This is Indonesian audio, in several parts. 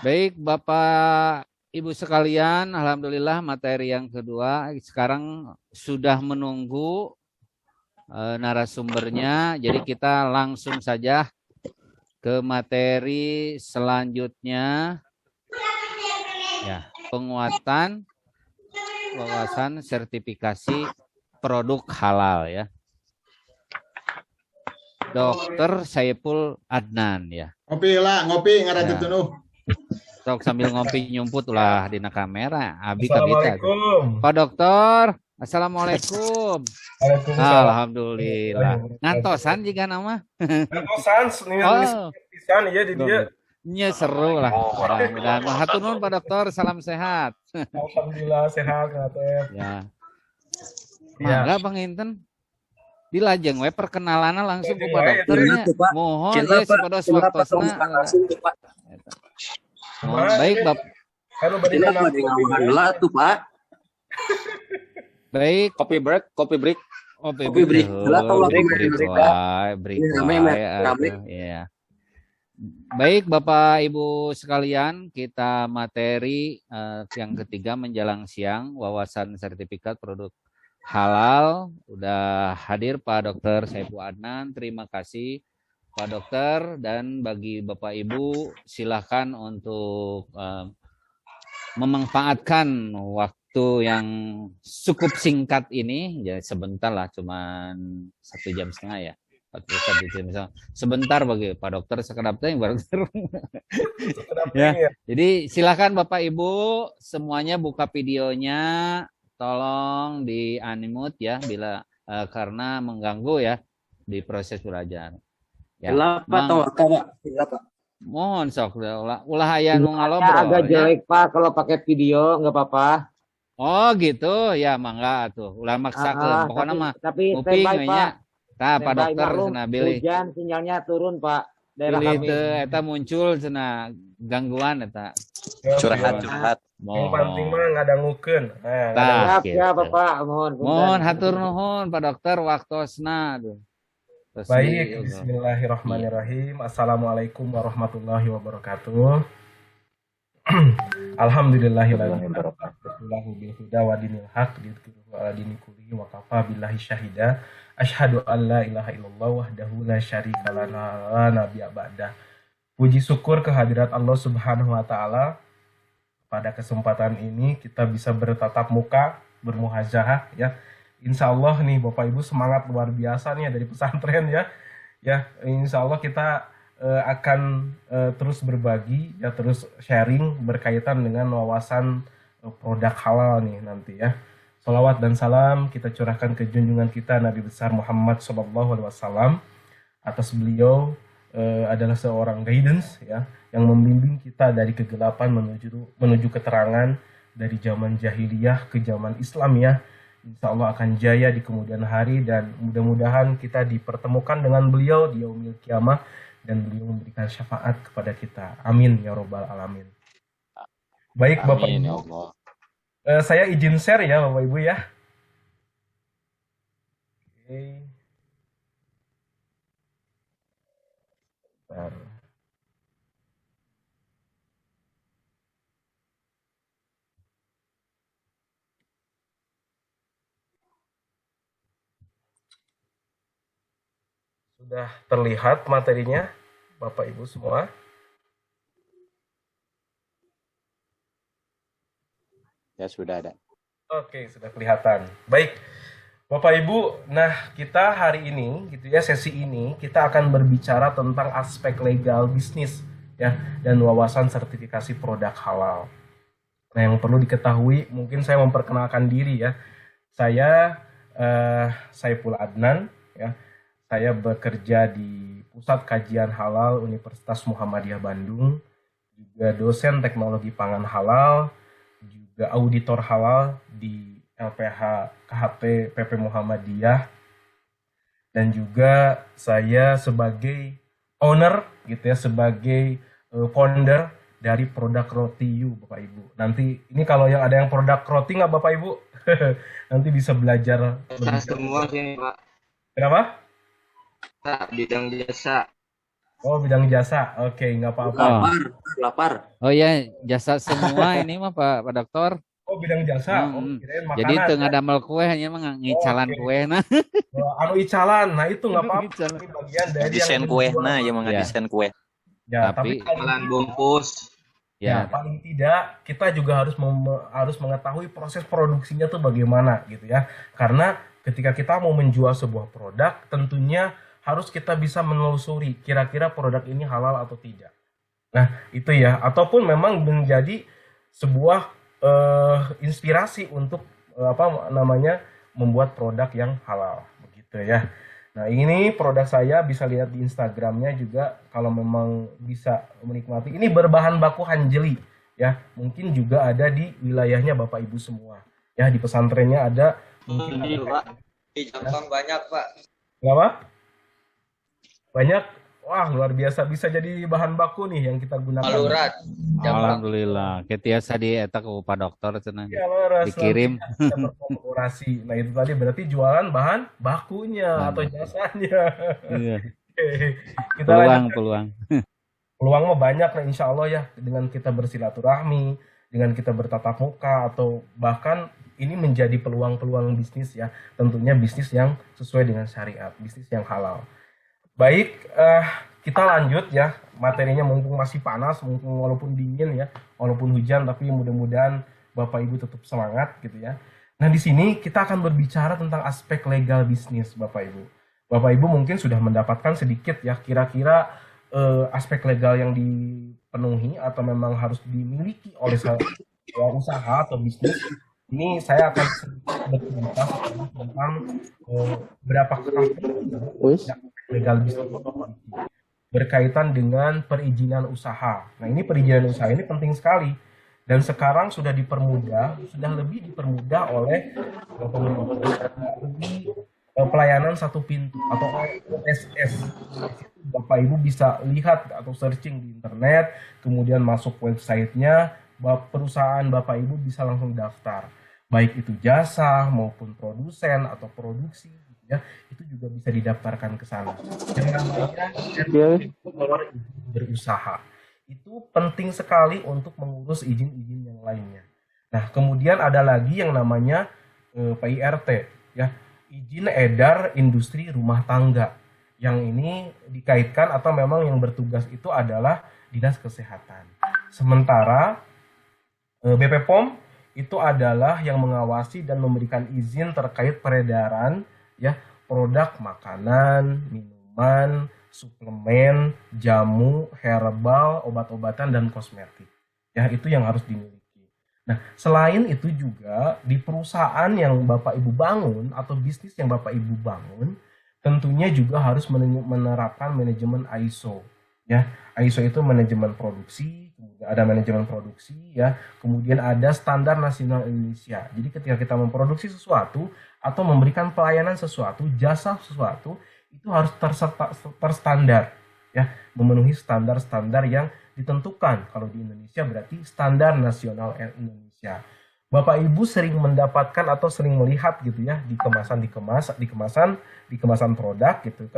Baik, Bapak Ibu sekalian, alhamdulillah materi yang kedua sekarang sudah menunggu narasumbernya. Jadi kita langsung saja ke materi selanjutnya. Ya, penguatan wawasan sertifikasi produk halal ya. Dokter Saiful Adnan ya. Ngopi lah, ngopi ngarajut Ya. tunuh. Sok sambil ngopi nyumput ulah dina kamera. Abi kabita. Assalamualaikum. Pak Dokter, assalamualaikum. Waalaikumsalam. Alhamdulillah. Ngantosan juga nama. Ngantosan, Oh, pisan ya di dia. nya seru lah. Mudah-mudahan. Hatur nuhun Pak Dokter, salam sehat. Alhamdulillah sehat Teh. Ya. Mangga Bang Inten. Dilajeng we perkenalanna langsung ku Pak Dokternya. Mohon ya sepados waktosna. Mohon baik Bapak. Halo Badina tuh Pak. Baik. Kopi break. Kopi break. Break Ya. Baik Bapak Ibu sekalian, kita materi yang ketiga menjelang siang, wawasan sertifikat produk halal. Udah hadir Pak Dokter Saiful Adnan. Terima kasih Pak Dokter, dan bagi Bapak Ibu silahkan untuk memanfaatkan waktu yang cukup singkat ini, ya sebentar lah, cuman 1,5 jam ya. 41 jam. Sebentar bagi Pak Dokter sekedapnya yang baru ya. Jadi silakan Bapak Ibu semuanya buka videonya, tolong di unmute ya bila karena mengganggu ya di proses belajar. Ya. Mohon sok ulah aya nu ngalobrol. Agak jelek Pak kalau pakai video nggak apa-apa. Oh gitu ya, mangga tuh ulah maksakeun. Pokoknya mah tapi uping we nya. Tah Pak Dokter cenah bilih. Hujan sinyalnya turun Pak. Daerah kami eta muncul cenah gangguan eta. Curhat. Yang penting mah ngadangukeun. Ya Bapak, mohon hatur nuhun Pak Dokter waktosna tuh. Baik, bismillahirrahmanirrahim. Assalamualaikum warahmatullahi wabarakatuh. Alhamdulillahirabbil alamin wa dinil haq wa dini kulli wa kafa billahi syahida. Asyhadu an la ilaha illallah wahdahu la syarika lana wa nabiyya ba'da. Puji syukur kehadirat Allah Subhanahu wa taala. Pada kesempatan ini kita bisa bertatap muka, bermuhajahah ya. Insya Allah nih Bapak Ibu semangat luar biasa nih dari pesantren ya. Ya, insya Allah kita akan terus berbagi ya, terus sharing berkaitan dengan wawasan produk halal nih nanti ya. Salawat dan salam kita curahkan ke junjungan kita Nabi besar Muhammad SAW. Atas beliau adalah seorang guidance ya, yang membimbing kita dari kegelapan menuju keterangan, dari zaman jahiliyah ke zaman Islam ya. Insya Allah akan jaya di kemudian hari, dan mudah-mudahan kita dipertemukan dengan beliau di yaumil kiamah dan beliau memberikan syafaat kepada kita. Amin ya robbal alamin. Baik Bapak Ibu, ya Allah. Saya izin share ya Bapak Ibu ya. Oke. Bentar. Sudah terlihat materinya Bapak Ibu semua? Ya sudah ada. Oke, sudah kelihatan. Baik, Bapak Ibu, nah kita hari ini gitu ya, sesi ini kita akan berbicara tentang aspek legal bisnis ya, dan wawasan sertifikasi produk halal. Nah, yang perlu diketahui, mungkin saya memperkenalkan diri ya. Saya Saiful Adnan ya. Saya bekerja di Pusat Kajian Halal Universitas Muhammadiyah Bandung, juga dosen teknologi pangan halal, juga auditor halal di LPH KHP PP Muhammadiyah, dan juga saya sebagai owner gitu ya, sebagai founder dari produk roti You Bapak Ibu. Nanti ini kalau yang ada yang produk roti nggak Bapak Ibu, nanti bisa belajar. Semua sini Pak. Kenapa? Bidang jasa. Oh, bidang jasa. Oke, nggak apa-apa. Oh. Lapar. Oh ya, jasa semua ini mah Pak Dokter. Oh, bidang jasa. Oh, kirain makanan. Jadi teu ngadamel kue hanya mah ngicalan kue nah. Anu icalan. Nah, itu nggak apa-apa. Icalan. Ini bagian dari Desain kue, nah yang Ya. desain kue. Ya, Tapi- tapi Jalan bungkus. ya, paling tidak kita juga harus mengetahui proses produksinya tuh bagaimana gitu ya. Karena ketika kita mau menjual sebuah produk, tentunya harus kita bisa menelusuri kira-kira produk ini halal atau tidak. Nah, itu ya. Ataupun memang menjadi sebuah inspirasi untuk membuat produk yang halal begitu ya. Nah, ini produk saya, bisa lihat di Instagramnya juga kalau memang bisa menikmati. Ini berbahan baku hanjeli ya. Mungkin juga ada di wilayahnya Bapak Ibu semua. Ya, di pesantrennya ada. Mungkin Ini ada. Pak. Di Jampang banyak Pak. Kenapa? Banyak. Wah, luar biasa, bisa jadi bahan baku nih yang kita gunakan. Malurat. Jampang. Alhamdulillah. Ketiasa di eta ku Pak Dokter cenah. Ya, leres, Dikirim. nanti kita berkolaborasi. Nah, itu tadi berarti jualan bahan bakunya atau jasanya. Iya. Kita lanjut. Peluang Mah banyak, nah insya Allah ya, dengan kita bersilaturahmi, dengan kita bertatap muka, atau bahkan ini menjadi peluang-peluang bisnis ya, tentunya bisnis yang sesuai dengan syariat, bisnis yang halal. Baik, kita lanjut ya, materinya mumpung masih panas, mumpung walaupun dingin ya, walaupun hujan, tapi mudah-mudahan Bapak Ibu tetap semangat gitu ya. Nah, di sini kita akan berbicara tentang aspek legal bisnis, Bapak Ibu. Bapak Ibu mungkin sudah mendapatkan sedikit ya, kira-kira aspek legal yang dipenuhi atau memang harus dimiliki oleh sebuah usaha atau bisnis. Ini saya akan bercerita tentang berapa legal bisnis berkaitan dengan perizinan usaha. Nah, ini perizinan usaha ini penting sekali dan sekarang sudah lebih dipermudah oleh pelayanan satu pintu atau OSS. Bapak Ibu bisa lihat atau searching di internet, kemudian masuk websitenya, perusahaan Bapak Ibu bisa langsung daftar. Baik itu jasa maupun produsen atau produksi, ya, itu juga bisa didaftarkan ke sana. Yang namanya berusaha. Itu penting sekali untuk mengurus izin-izin yang lainnya. Nah, kemudian ada lagi yang namanya PIRT, ya, izin edar industri rumah tangga. Yang ini dikaitkan atau memang yang bertugas itu adalah Dinas Kesehatan. Sementara BP POM itu adalah yang mengawasi dan memberikan izin terkait peredaran ya produk makanan, minuman, suplemen, jamu, herbal, obat-obatan dan kosmetik. Ya, itu yang harus dimiliki. Nah, selain itu juga di perusahaan yang Bapak Ibu bangun atau bisnis yang Bapak Ibu bangun, tentunya juga harus menerapkan manajemen ISO. Ya, ISO itu manajemen produksi, kemudian ada manajemen produksi, ya, kemudian ada standar nasional Indonesia. Jadi ketika kita memproduksi sesuatu atau memberikan pelayanan sesuatu, jasa sesuatu, itu harus terstandar, ya, memenuhi standar-standar yang ditentukan. Kalau di Indonesia berarti standar nasional Indonesia. Bapak Ibu sering mendapatkan atau sering melihat gitu ya di kemasan produk gitu,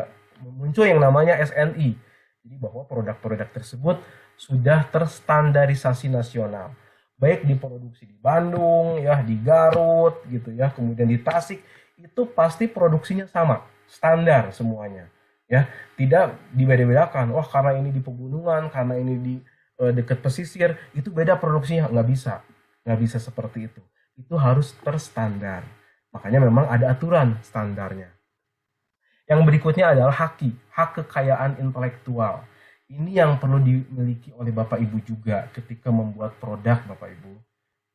muncul yang namanya SNI. Jadi bahwa produk-produk tersebut sudah terstandarisasi nasional. Baik diproduksi di Bandung ya, di Garut gitu ya, kemudian di Tasik, itu pasti produksinya sama, standar semuanya. Ya, tidak dibeda-bedakan. Wah, karena ini di pegunungan, karena ini di dekat pesisir, itu beda produksinya, nggak bisa. Nggak bisa seperti itu. Itu harus terstandar. Makanya memang ada aturan standarnya. Yang berikutnya adalah hak kekayaan intelektual. Ini yang perlu dimiliki oleh Bapak Ibu juga ketika membuat produk, Bapak Ibu.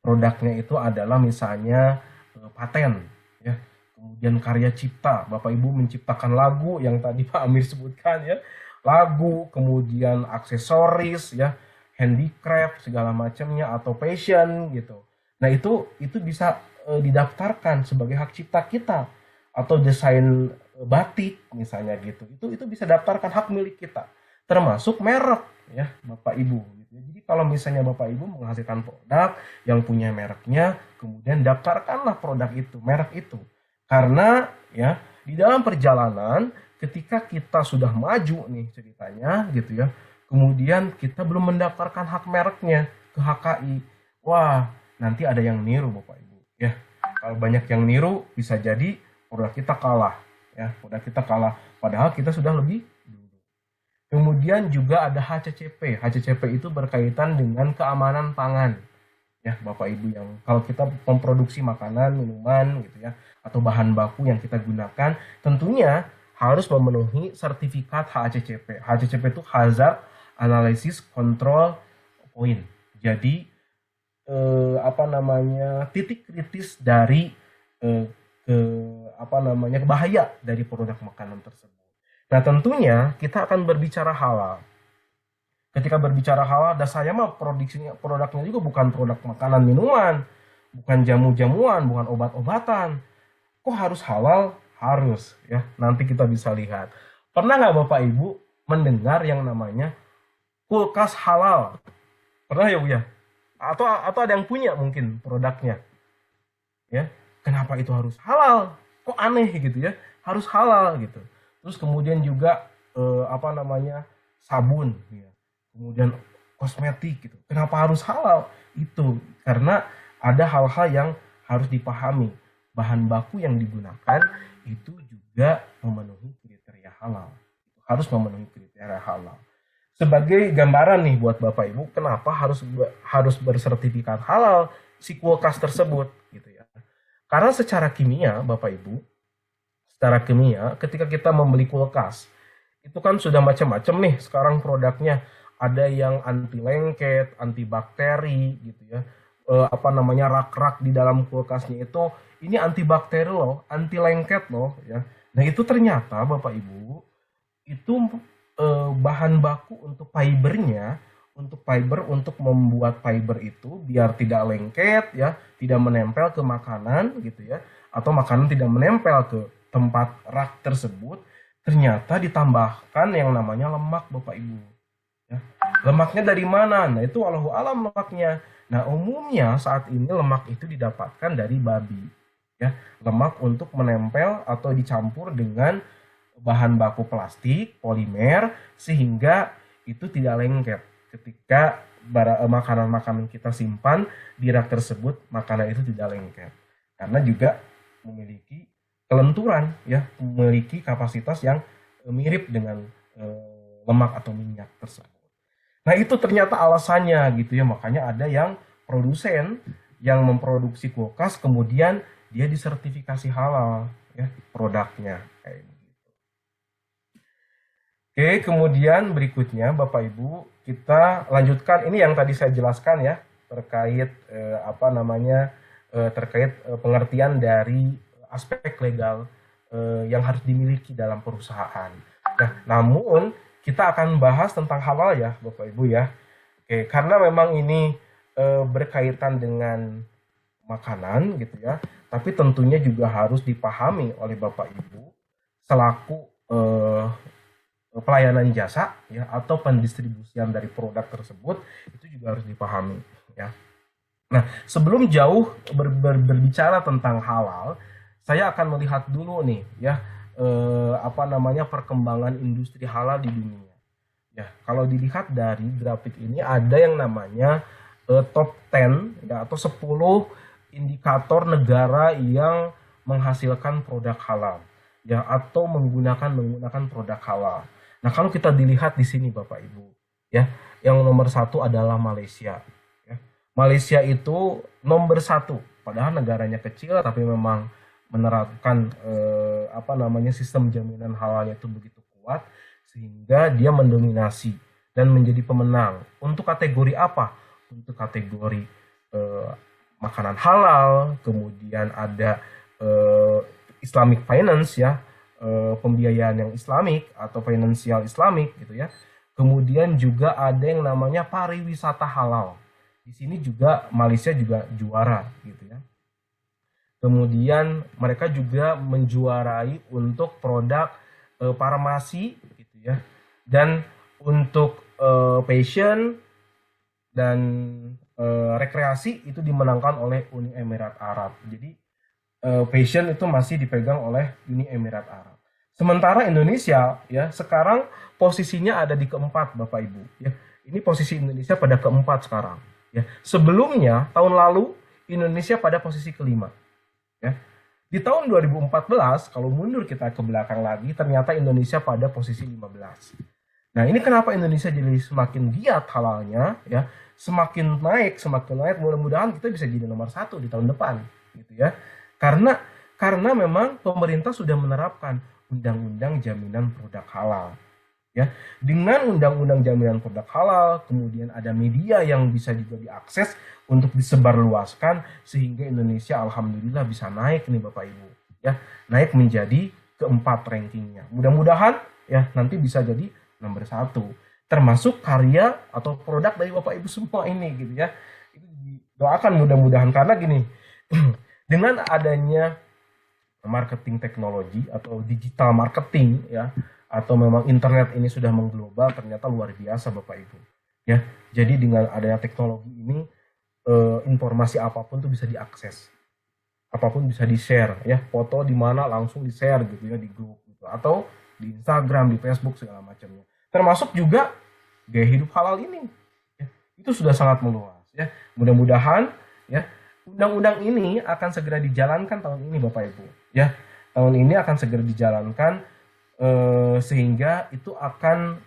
Produknya itu adalah misalnya paten, ya. Kemudian karya cipta, Bapak Ibu menciptakan lagu yang tadi Pak Amir sebutkan ya, lagu, kemudian aksesoris ya, handicraft segala macamnya atau fashion gitu. Nah, itu bisa didaftarkan sebagai hak cipta kita atau desain batik misalnya gitu. Itu bisa daftarkan hak milik kita. Termasuk merek ya, Bapak Ibu gitu. Jadi kalau misalnya Bapak Ibu menghasilkan produk yang punya mereknya, kemudian daftarkanlah produk itu, merek itu. Karena ya di dalam perjalanan ketika kita sudah maju nih ceritanya gitu ya, kemudian kita belum mendaftarkan hak mereknya ke HKI, wah nanti ada yang niru Bapak Ibu ya. Kalau banyak yang niru bisa jadi produk kita kalah ya, produk kita kalah padahal kita sudah lebih dulu. Kemudian juga ada HCCP. HCCP itu berkaitan dengan keamanan pangan ya Bapak Ibu, yang kalau kita memproduksi makanan, minuman gitu ya, atau bahan baku yang kita gunakan tentunya harus memenuhi sertifikat HACCP. HACCP itu Hazard Analysis Control Point. Jadi titik kritis dari bahaya dari produk makanan tersebut. Nah, tentunya kita akan berbicara halal. Ketika berbicara halal, dan saya mah produknya juga bukan produk makanan minuman, bukan jamu-jamuan, bukan obat-obatan. Kok harus halal? Harus ya. Nanti kita bisa lihat. Pernah nggak Bapak Ibu mendengar yang namanya kulkas halal? Pernah ya Bu ya? Atau ada yang punya mungkin produknya? Ya. Kenapa itu harus halal? Kok aneh gitu ya? Harus halal gitu. Terus kemudian juga sabun ya. Kemudian kosmetik gitu. Kenapa harus halal? Itu karena ada hal-hal yang harus dipahami. Bahan baku yang digunakan itu juga memenuhi kriteria halal. Harus memenuhi kriteria halal. Sebagai gambaran nih buat Bapak Ibu, kenapa harus bersertifikat halal si kulkas tersebut gitu ya. Karena secara kimia Bapak Ibu, ketika kita membeli kulkas, itu kan sudah macam-macam nih sekarang produknya. Ada yang anti lengket, anti bakteri gitu ya. Rak-rak di dalam kulkasnya itu ini anti bakteri loh, anti lengket loh ya. Nah, itu ternyata Bapak Ibu itu bahan baku untuk fibernya, untuk membuat fiber itu biar tidak lengket ya, tidak menempel ke makanan gitu ya, atau makanan tidak menempel ke tempat rak tersebut, ternyata ditambahkan yang namanya lemak Bapak Ibu. Ya. Lemaknya dari mana? Nah, itu wallahu alam lemaknya. Nah, umumnya saat ini lemak itu didapatkan dari babi. Ya, lemak untuk menempel atau dicampur dengan bahan baku plastik, polimer, sehingga itu tidak lengket. Ketika makanan-makanan kita simpan di rak tersebut, makanan itu tidak lengket. Karena juga memiliki kelenturan, ya, memiliki kapasitas yang mirip dengan lemak atau minyak tersebut. Nah, itu ternyata alasannya gitu ya, makanya ada yang produsen yang memproduksi kulkas kemudian dia disertifikasi halal ya produknya kayak gitu. Oke, kemudian berikutnya Bapak Ibu kita lanjutkan ini yang tadi saya jelaskan ya terkait terkait pengertian dari aspek legal yang harus dimiliki dalam perusahaan. Nah, namun kita akan bahas tentang halal ya Bapak Ibu ya. Oke, karena memang ini berkaitan dengan makanan gitu ya, tapi tentunya juga harus dipahami oleh Bapak Ibu selaku pelayanan jasa ya atau pendistribusian dari produk tersebut, itu juga harus dipahami ya. Nah, sebelum jauh berbicara tentang halal, saya akan melihat dulu nih ya perkembangan industri halal di dunia. Ya, kalau dilihat dari grafik ini ada yang namanya top 10 ya, atau 10 indikator negara yang menghasilkan produk halal ya atau menggunakan produk halal. Nah, kalau kita dilihat di sini Bapak Ibu ya, yang nomor 1 adalah Malaysia. Ya. Malaysia itu nomor 1, padahal negaranya kecil tapi memang menerapkan sistem jaminan halalnya itu begitu kuat sehingga dia mendominasi dan menjadi pemenang. Untuk kategori apa? Untuk kategori makanan halal, kemudian ada Islamic finance ya, pembiayaan yang Islamik atau finansial Islamik gitu ya. Kemudian juga ada yang namanya pariwisata halal. Di sini juga Malaysia juga juara gitu ya. Kemudian mereka juga menjuarai untuk produk farmasi gitu ya. Dan untuk fashion dan rekreasi itu dimenangkan oleh Uni Emirat Arab. Jadi fashion itu masih dipegang oleh Uni Emirat Arab. Sementara Indonesia ya sekarang posisinya ada di keempat Bapak Ibu ya. Ini posisi Indonesia pada keempat sekarang ya. Sebelumnya tahun lalu Indonesia pada posisi kelima ya. Di tahun 2014 kalau mundur kita ke belakang lagi ternyata Indonesia pada posisi 15. Nah, ini kenapa Indonesia jadi semakin giat halalnya ya, semakin naik, mudah-mudahan kita bisa jadi nomor 1 di tahun depan gitu ya. Karena memang pemerintah sudah menerapkan undang-undang jaminan produk halal. Ya, dengan undang-undang jaminan produk halal, kemudian ada media yang bisa juga diakses untuk disebarluaskan sehingga Indonesia alhamdulillah bisa naik nih Bapak Ibu. Ya, naik menjadi keempat rankingnya. Mudah-mudahan ya nanti bisa jadi nomor 1. Termasuk karya atau produk dari Bapak Ibu semua ini gitu ya. Itu doakan mudah-mudahan karena gini, dengan adanya marketing teknologi atau digital marketing ya atau memang internet ini sudah mengglobal ternyata luar biasa Bapak Ibu ya. Jadi dengan adanya teknologi ini informasi apapun tuh bisa diakses. Apapun bisa di-share ya. Foto di mana langsung di-share gitu ya di grup gitu atau di Instagram, di Facebook segala macamnya. Termasuk juga gaya hidup halal ini. Ya. Itu sudah sangat meluas ya. Mudah-mudahan ya undang-undang ini akan segera dijalankan tahun ini Bapak Ibu ya. Tahun ini akan segera dijalankan sehingga itu akan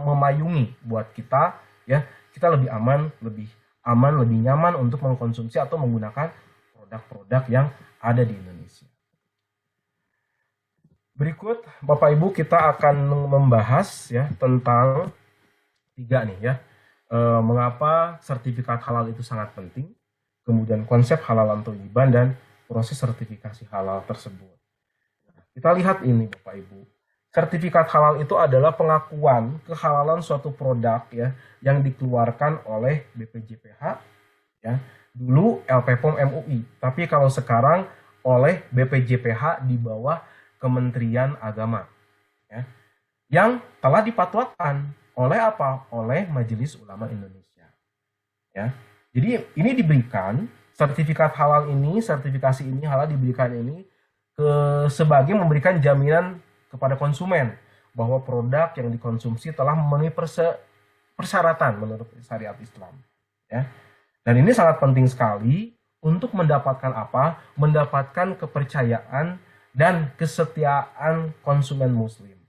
memayungi buat kita ya. Kita lebih aman, lebih nyaman untuk mengkonsumsi atau menggunakan produk-produk yang ada di Indonesia. Berikut Bapak Ibu kita akan membahas ya tentang 3 nih ya. Mengapa sertifikat halal itu sangat penting. Kemudian konsep halalan thayyiban dan proses sertifikasi halal tersebut. Kita lihat ini Bapak Ibu. Sertifikat halal itu adalah pengakuan kehalalan suatu produk ya yang dikeluarkan oleh BPJPH ya. Dulu LPPOM MUI, tapi kalau sekarang oleh BPJPH di bawah Kementerian Agama ya. Yang telah dipatwakan oleh apa? Oleh Majelis Ulama Indonesia. Ya. Jadi ini diberikan sertifikat halal ini, sertifikasi ini halal diberikan ini sebagai memberikan jaminan kepada konsumen bahwa produk yang dikonsumsi telah memenuhi persyaratan menurut syariat Islam. Ya. Dan ini sangat penting sekali untuk mendapatkan apa? Mendapatkan kepercayaan dan kesetiaan konsumen Muslim.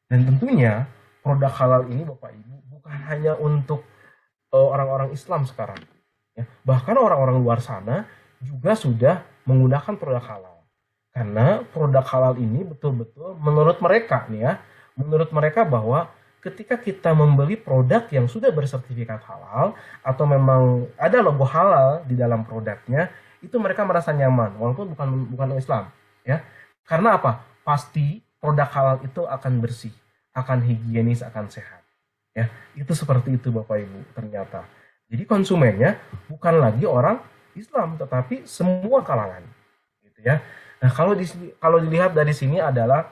Dan tentunya produk halal ini Bapak Ibu bukan hanya untuk orang-orang Islam sekarang. Ya, bahkan orang-orang luar sana juga sudah menggunakan produk halal. Karena produk halal ini betul-betul menurut mereka nih ya, menurut mereka bahwa ketika kita membeli produk yang sudah bersertifikat halal atau memang ada logo halal di dalam produknya, itu mereka merasa nyaman walaupun bukan Islam, ya. Karena apa? Pasti produk halal itu akan bersih, akan higienis, akan sehat. Ya, itu seperti itu Bapak Ibu ternyata. Jadi konsumennya bukan lagi orang Islam, tetapi semua kalangan, gitu ya. Nah, kalau dilihat dari sini adalah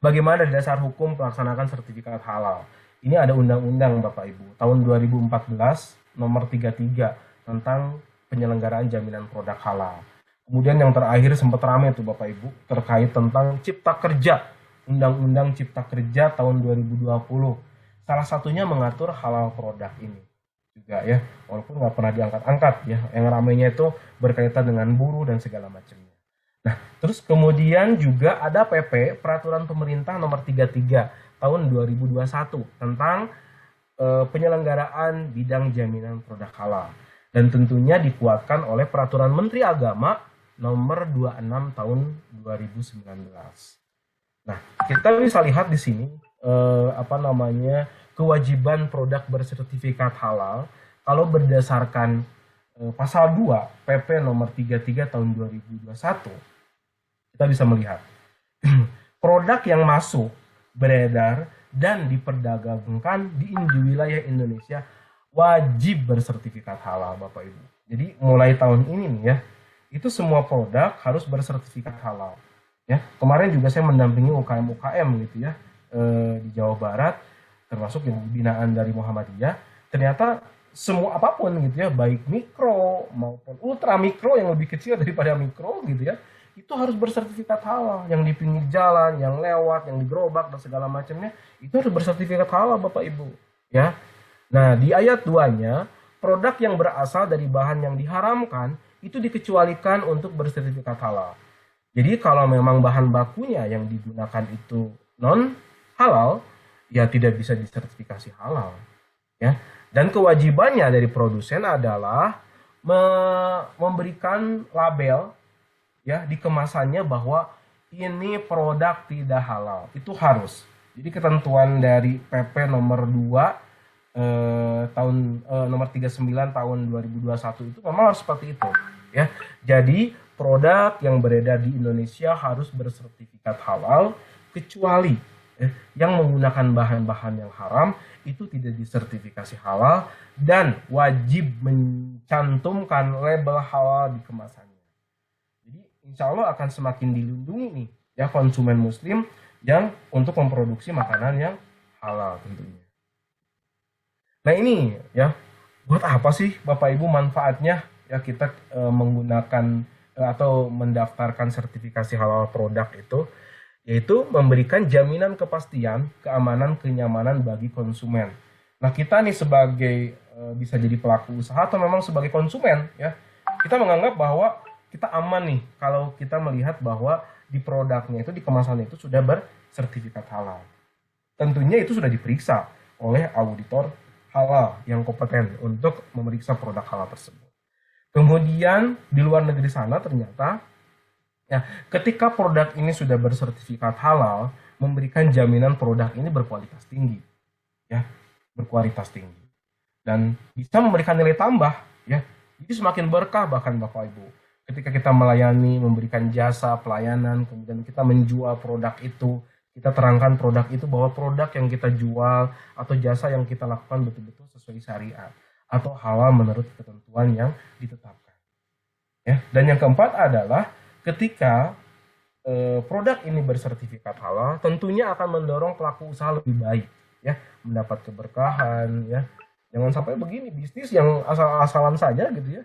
bagaimana dasar hukum melaksanakan sertifikat halal. Ini ada undang-undang Bapak Ibu tahun 2014 nomor 33 tentang penyelenggaraan jaminan produk halal. Kemudian yang terakhir sempat ramai itu Bapak Ibu terkait tentang Cipta Kerja, Undang-Undang Cipta Kerja tahun 2020. Salah satunya mengatur halal produk ini juga ya, walaupun nggak pernah diangkat-angkat ya. Yang ramainya itu berkaitan dengan buruh dan segala macamnya. Nah, terus kemudian juga ada PP Peraturan Pemerintah Nomor 33 tahun 2021 tentang penyelenggaraan bidang jaminan produk halal dan tentunya dikuatkan oleh Peraturan Menteri Agama Nomor 26 tahun 2019. Nah, kita bisa lihat di sini kewajiban produk bersertifikat halal kalau berdasarkan pasal 2 PP nomor 33 tahun 2021 kita bisa melihat produk yang masuk, beredar dan diperdagangkan di wilayah Indonesia wajib bersertifikat halal Bapak Ibu. Jadi mulai tahun ini nih ya, itu semua produk harus bersertifikat halal. Ya, kemarin juga saya mendampingi UKM gitu ya di Jawa Barat, termasuk yang binaan dari Muhammadiyah. Ternyata semua apapun gitu ya, baik mikro maupun ultra mikro yang lebih kecil daripada mikro gitu ya, itu harus bersertifikat halal. Yang di pinggir jalan, yang lewat, yang di gerobak dan segala macamnya itu harus bersertifikat halal Bapak Ibu, ya. Nah, di ayat 2-nya, produk yang berasal dari bahan yang diharamkan itu dikecualikan untuk bersertifikat halal. Jadi kalau memang bahan bakunya yang digunakan itu non halal, ya tidak bisa disertifikasi halal, ya. Dan kewajibannya dari produsen adalah memberikan label, ya, di kemasannya bahwa ini produk tidak halal. Itu harus. Jadi ketentuan dari PP nomor 2 nomor 39 tahun 2021 itu memang harus seperti itu, ya. Jadi produk yang beredar di Indonesia harus bersertifikat halal, kecuali yang menggunakan bahan-bahan yang haram itu tidak disertifikasi halal dan wajib mencantumkan label halal di kemasannya. Jadi insya Allah akan semakin dilindungi nih, ya, konsumen muslim yang untuk memproduksi makanan yang halal tentunya. Nah ini, ya, buat apa sih Bapak Ibu manfaatnya, ya, kita menggunakan atau mendaftarkan sertifikasi halal produk itu, yaitu memberikan jaminan kepastian, keamanan, kenyamanan bagi konsumen. Nah kita nih sebagai bisa jadi pelaku usaha atau memang sebagai konsumen, ya, kita menganggap bahwa kita aman nih kalau kita melihat bahwa di produknya itu, di kemasannya itu sudah bersertifikat halal. Tentunya itu sudah diperiksa oleh auditor halal yang kompeten untuk memeriksa produk halal tersebut. Kemudian di luar negeri sana ternyata, ya, ketika produk ini sudah bersertifikat halal, memberikan jaminan produk ini berkualitas tinggi, ya, berkualitas tinggi, dan bisa memberikan nilai tambah, ya. Jadi semakin berkah bahkan Bapak Ibu. Ketika kita melayani, memberikan jasa pelayanan, kemudian kita menjual produk itu, kita terangkan produk itu bahwa produk yang kita jual atau jasa yang kita lakukan betul-betul sesuai syariat atau halal menurut ketentuan yang ditetapkan. Ya, dan yang keempat adalah ketika produk ini bersertifikat halal, tentunya akan mendorong pelaku usaha lebih baik, ya, mendapat keberkahan, ya. Jangan sampai begini bisnis yang asal-asalan saja gitu, ya.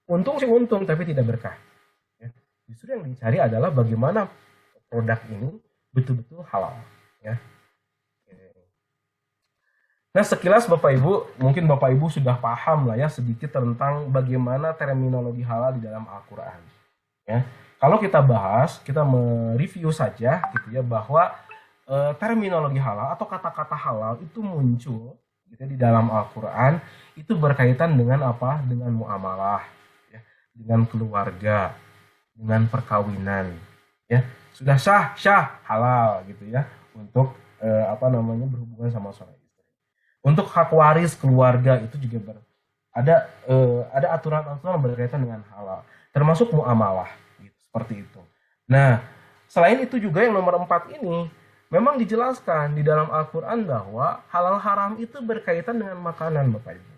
Untung sih untung tapi tidak berkah. Ya. Justru yang dicari adalah bagaimana produk ini betul-betul halal, ya. Nah sekilas Bapak Ibu, mungkin Bapak Ibu sudah paham lah ya sedikit tentang bagaimana terminologi halal di dalam Al-Quran. Ya, kalau kita bahas, kita mereview saja gitu ya, bahwa terminologi halal atau kata-kata halal itu muncul gitu, di dalam Al-Quran itu berkaitan dengan apa? Dengan muamalah, ya, dengan keluarga, dengan perkawinan, ya, sudah sah halal gitu ya untuk berhubungan sama suami. Untuk hak waris keluarga itu juga ada aturan-aturan berkaitan dengan halal, termasuk muamalah, gitu, seperti itu. Nah, selain itu juga yang nomor 4 ini memang dijelaskan di dalam Al-Quran bahwa halal haram itu berkaitan dengan makanan, Bapak Ibu,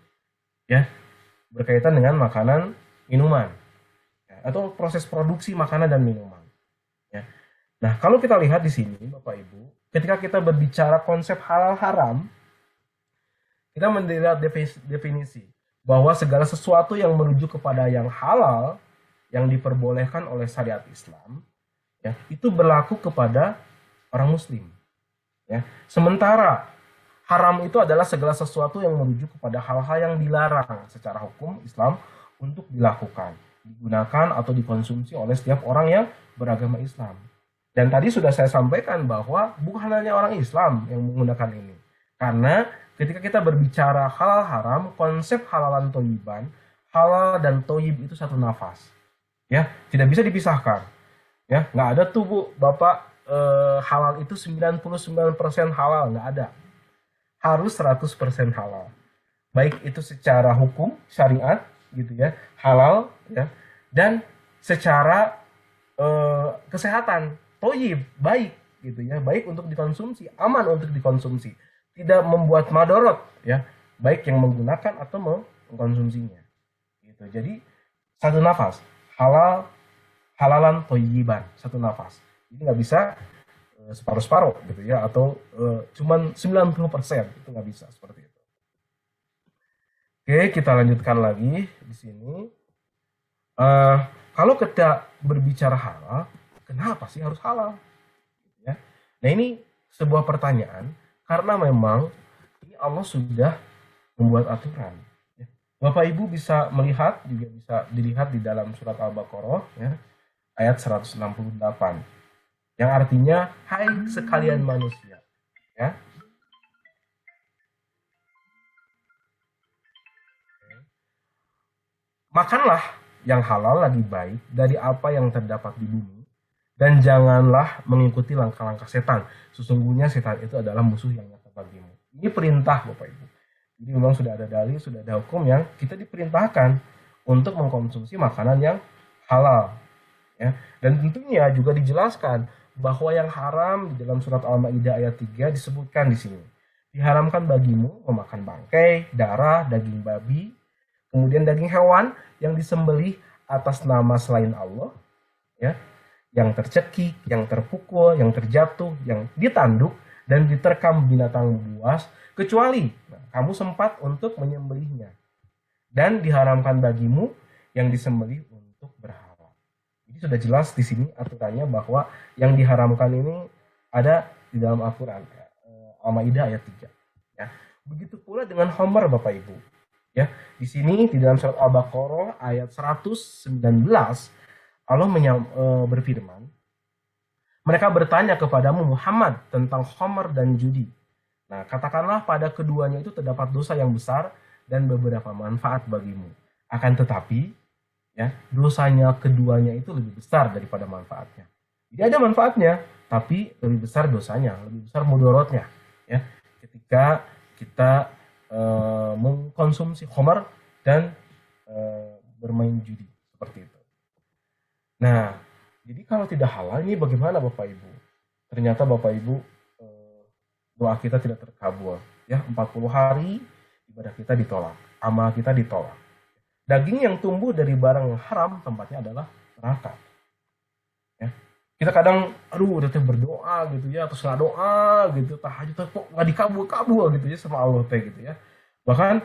ya, berkaitan dengan makanan, minuman, ya, atau proses produksi makanan dan minuman. Ya. Nah, kalau kita lihat di sini, Bapak Ibu, ketika kita berbicara konsep halal haram, kita melihat definisi bahwa segala sesuatu yang menuju kepada yang halal, yang diperbolehkan oleh syariat Islam, ya, itu berlaku kepada orang Muslim. Ya. Sementara haram itu adalah segala sesuatu yang menuju kepada hal-hal yang dilarang secara hukum Islam untuk dilakukan, digunakan atau dikonsumsi oleh setiap orang yang beragama Islam. Dan tadi sudah saya sampaikan bahwa bukan hanya orang Islam yang menggunakan ini, karena ketika kita berbicara halal haram, konsep halalan toyiban, halal dan toyib itu satu nafas, ya, tidak bisa dipisahkan, ya, nggak ada tuh Bu, Bapak halal itu 99% halal, nggak ada, harus 100% halal, baik itu secara hukum syariat gitu ya, halal, ya, dan secara kesehatan toyib, baik gitu ya, baik untuk dikonsumsi, aman untuk dikonsumsi, tidak membuat madorot, ya, baik yang menggunakan atau mengkonsumsinya, gitu. Jadi satu nafas, halalan toyiban, satu nafas. Jadi nggak bisa separuh-separuh gitu ya, atau cuman 90%, itu nggak bisa seperti itu. Oke, kita lanjutkan lagi di sini. Kalau berbicara halal, kenapa sih harus halal? Ya. Nah ini sebuah pertanyaan karena memang ini Allah sudah membuat aturan. Ya. Bapak Ibu bisa melihat, juga bisa dilihat di dalam surat Al-Baqarah ya, ayat 168 yang artinya hai sekalian manusia ya. Makanlah yang halal lagi baik dari apa yang terdapat di bumi dan janganlah mengikuti langkah-langkah setan. Sesungguhnya setan itu adalah musuh yang nyata bagimu. Ini perintah Bapak Ibu. Jadi memang sudah ada dalil, sudah ada hukum yang kita diperintahkan untuk mengkonsumsi makanan yang halal. Ya. Dan tentunya juga dijelaskan bahwa yang haram di dalam surat Al-Maidah ayat 3 disebutkan di sini. Diharamkan bagimu memakan bangkai, darah, daging babi, kemudian daging hewan yang disembelih atas nama selain Allah, ya, yang tercekik, yang terpukul, yang terjatuh, yang ditanduk dan diterkam binatang buas, kecuali kamu sempat untuk menyembelihnya. Dan diharamkan bagimu yang disembelih untuk berhala. Jadi sudah jelas di sini aturannya bahwa yang diharamkan ini ada di dalam Al-Quran, Al-Maidah ayat 3. Ya. Begitu pula dengan homer Bapak Ibu. Ya, di sini di dalam surat Al-Baqarah ayat 119 Allah berfirman, mereka bertanya kepadamu Muhammad tentang khamr dan judi. Nah, katakanlah pada keduanya itu terdapat dosa yang besar dan beberapa manfaat bagimu. Akan tetapi, ya, dosanya keduanya itu lebih besar daripada manfaatnya. Jadi ada manfaatnya, tapi lebih besar dosanya, lebih besar mudorotnya. Ya, ketika kita mengkonsumsi khamr dan bermain judi seperti itu. Nah, jadi kalau tidak halal ini bagaimana Bapak Ibu? Ternyata Bapak Ibu doa kita tidak terkabul. Ya, 40 hari ibadah kita ditolak, amal kita ditolak. Daging yang tumbuh dari barang yang haram tempatnya adalah neraka. Ya. Kita kadang, udah berdoa gitu ya, atau salah doa gitu, tahajud kok nggak dikabul gitu ya sama Allah gitu ya. Bahkan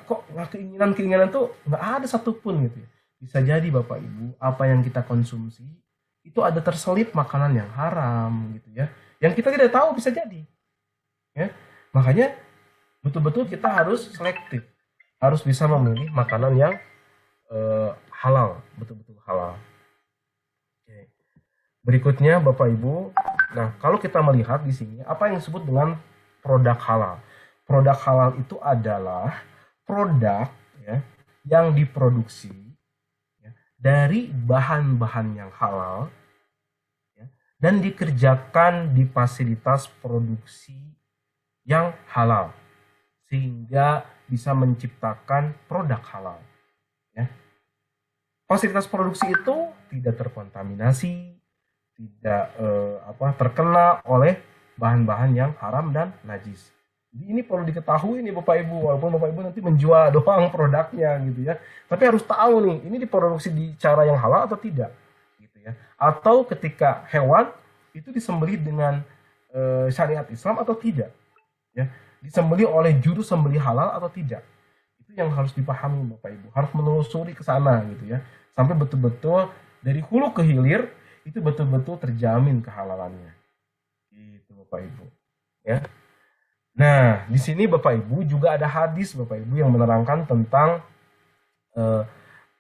kok nggak keinginan tuh nggak ada satupun gitu ya. Bisa jadi Bapak Ibu, apa yang kita konsumsi itu ada terselip makanan yang haram gitu ya, yang kita tidak tahu bisa jadi. Ya. Makanya betul-betul kita harus selektif, harus bisa memilih makanan yang halal, betul-betul halal. Oke. Berikutnya Bapak Ibu, nah kalau kita melihat di sini apa yang disebut dengan produk halal. Produk halal itu adalah produk ya, yang diproduksi ya, dari bahan-bahan yang halal ya, dan dikerjakan di fasilitas produksi yang halal sehingga bisa menciptakan produk halal. Ya. Fasilitas produksi itu tidak terkontaminasi, tidak terkena oleh bahan-bahan yang haram dan najis. Jadi ini perlu diketahui nih Bapak Ibu, walaupun Bapak Ibu nanti menjual doang produknya gitu ya, tapi harus tahu nih ini diproduksi di cara yang halal atau tidak, gitu ya. Atau ketika hewan itu disembelih dengan syariat Islam atau tidak, ya, disembelih oleh juru sembelih halal atau tidak, itu yang harus dipahami Bapak Ibu, harus menelusuri ke sana gitu ya, sampai betul-betul dari hulu ke hilir itu betul-betul terjamin kehalalannya. Gitu Bapak Ibu. Ya. Nah, di sini Bapak Ibu juga ada hadis Bapak Ibu yang menerangkan tentang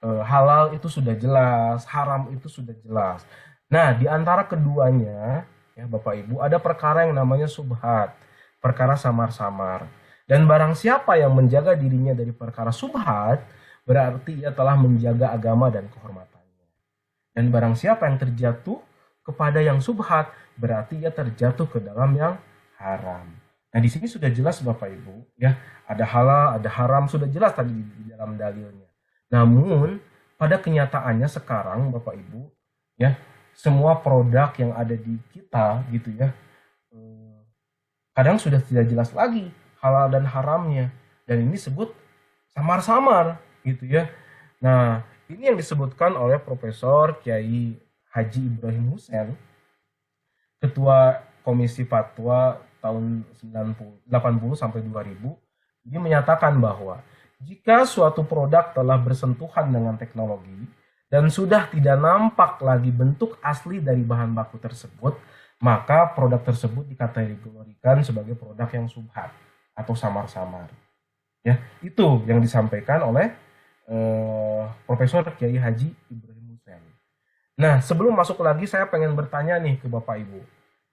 halal itu sudah jelas, haram itu sudah jelas. Nah, di antara keduanya ya Bapak Ibu ada perkara yang namanya subhat, perkara samar-samar. Dan barang siapa yang menjaga dirinya dari perkara subhat, berarti ia telah menjaga agama dan kehormatan. Dan barang siapa yang terjatuh kepada yang subhat, berarti ia terjatuh ke dalam yang haram. Nah, di sini sudah jelas Bapak Ibu, ya, ada halal, ada haram, sudah jelas tadi di dalam dalilnya. Namun, pada kenyataannya sekarang Bapak Ibu, ya, semua produk yang ada di kita gitu ya, kadang sudah tidak jelas lagi halal dan haramnya. Dan ini disebut samar-samar gitu ya. Nah, ini yang disebutkan oleh Profesor Kiai Haji Ibrahim Hussein, Ketua Komisi Fatwa tahun 80 sampai 2000. Dia menyatakan bahwa jika suatu produk telah bersentuhan dengan teknologi dan sudah tidak nampak lagi bentuk asli dari bahan baku tersebut, maka produk tersebut dikategorikan sebagai produk yang subhat atau samar-samar. Ya, itu yang disampaikan oleh Profesor Kiai Haji Ibrahim Hussein. Nah, sebelum masuk lagi saya pengen bertanya nih ke Bapak Ibu.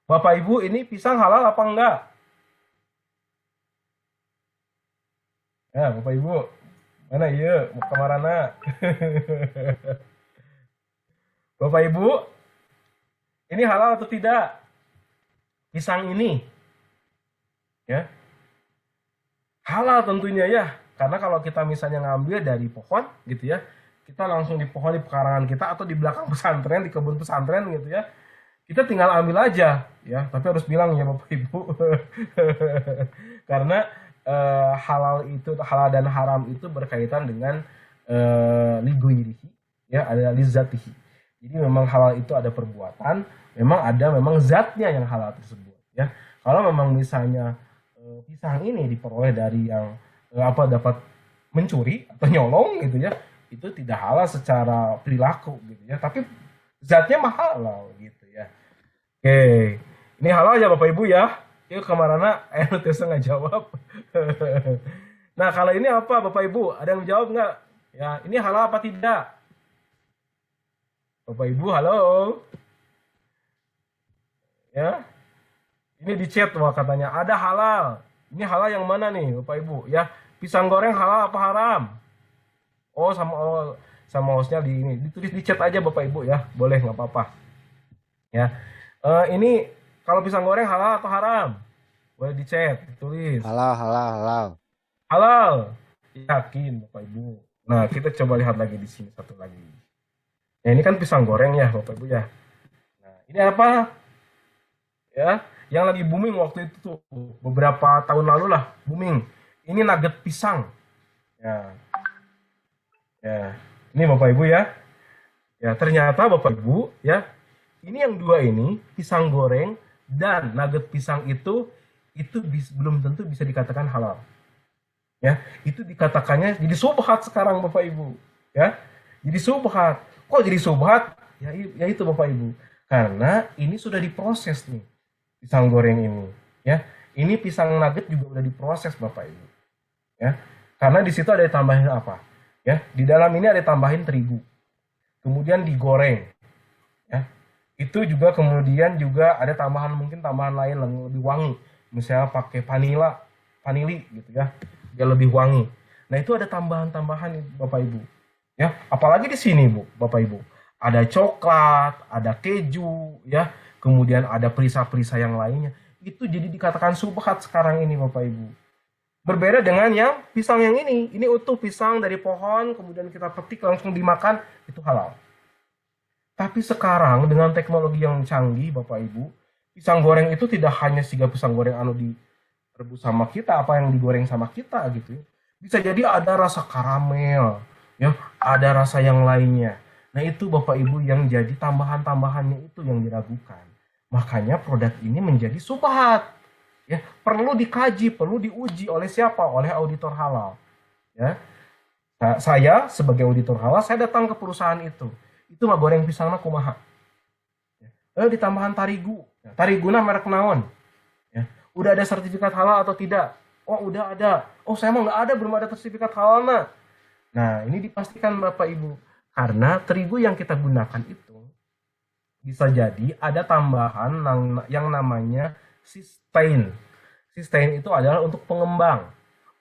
Bapak Ibu, ini pisang halal apa enggak? Ya, Bapak Ibu, mana iya? Mau kemarana? Bapak Ibu, ini halal atau tidak? Pisang ini. Ya. Halal tentunya ya. Karena kalau kita misalnya ngambil dari pohon gitu ya, kita langsung di pohon di pekarangan kita atau di belakang pesantren, di kebun pesantren gitu ya. Kita tinggal ambil aja ya, tapi harus bilang ya Bapak Ibu. Karena halal dan haram itu berkaitan dengan lighuirihi ya, ada lizatihi. Jadi memang halal itu ada perbuatan, memang zatnya yang halal tersebut ya. Kalau memang misalnya pisang ini diperoleh dari yang dapat mencuri atau nyolong gitu ya, itu tidak halal secara perilaku gitu ya, tapi zatnya mah halal gitu ya. Oke, ini halal ya Bapak Ibu ya. Yuk kemarana, Tessa nggak jawab. Nah kalau ini apa Bapak Ibu? Ada yang jawab nggak? Ya, ini halal apa tidak? Bapak Ibu, halo. Ya, ini di chat wah katanya ada halal. Ini halal yang mana nih Bapak Ibu? Ya, pisang goreng halal apa haram? Oh sama hostnya ditulis di chat aja Bapak Ibu ya, boleh nggak apa-apa. Ya, ini kalau pisang goreng halal atau haram? Boleh di chat, ditulis. Halal. Halal. Yakin Bapak Ibu. Nah, kita coba lihat lagi di sini satu lagi. Nah, ini kan pisang goreng ya Bapak Ibu ya. Nah, ini apa? Ya, yang lagi booming waktu itu tuh beberapa tahun lalu lah, booming. Ini nugget pisang. Ya. Ya, ini Bapak Ibu ya. Ya, ternyata Bapak Ibu ya, ini yang dua ini, pisang goreng dan nugget pisang itu belum tentu bisa dikatakan halal. Ya, itu dikatakannya jadi subhat sekarang Bapak Ibu. Ya, jadi subhat. Kok jadi subhat? Ya itu Bapak Ibu. Karena ini sudah diproses nih pisang goreng ini. Ya, ini pisang nugget juga udah diproses Bapak Ibu. Ya, karena di situ ada tambahin apa? Ya, di dalam ini ada tambahin terigu. Kemudian digoreng. Ya, itu juga kemudian juga ada mungkin tambahan lain yang lebih wangi. Misalnya pakai vanili gitu ya, dia lebih wangi. Nah itu ada tambahan-tambahan Bapak Ibu. Ya, apalagi di sini Bu, Bapak Ibu, ada coklat, ada keju, ya, kemudian ada perisa-perisa yang lainnya. Itu jadi dikatakan subhat sekarang ini Bapak Ibu. Berbeda dengan yang pisang yang ini utuh pisang dari pohon, kemudian kita petik langsung dimakan, itu halal. Tapi sekarang dengan teknologi yang canggih Bapak Ibu, pisang goreng itu tidak hanya siga pisang goreng direbus sama kita, apa yang digoreng sama kita gitu. Bisa jadi ada rasa karamel, ya, ada rasa yang lainnya. Nah itu Bapak Ibu yang jadi tambahan-tambahannya itu yang diragukan. Makanya produk ini menjadi subhat. Ya, perlu dikaji, perlu diuji oleh siapa? Oleh auditor halal. Ya. Nah, saya sebagai auditor halal, saya datang ke perusahaan itu. Itu mah goreng pisangna kumaha. Ditambahan tarigu. Tariguna merek naon? Ya. Udah ada sertifikat halal atau tidak? Oh, udah ada. Oh, saya mah nggak ada, belum ada sertifikat halal. Nah, ini dipastikan Bapak Ibu. Karena terigu yang kita gunakan itu bisa jadi ada tambahan yang namanya cysteine. Cysteine itu adalah untuk pengembang,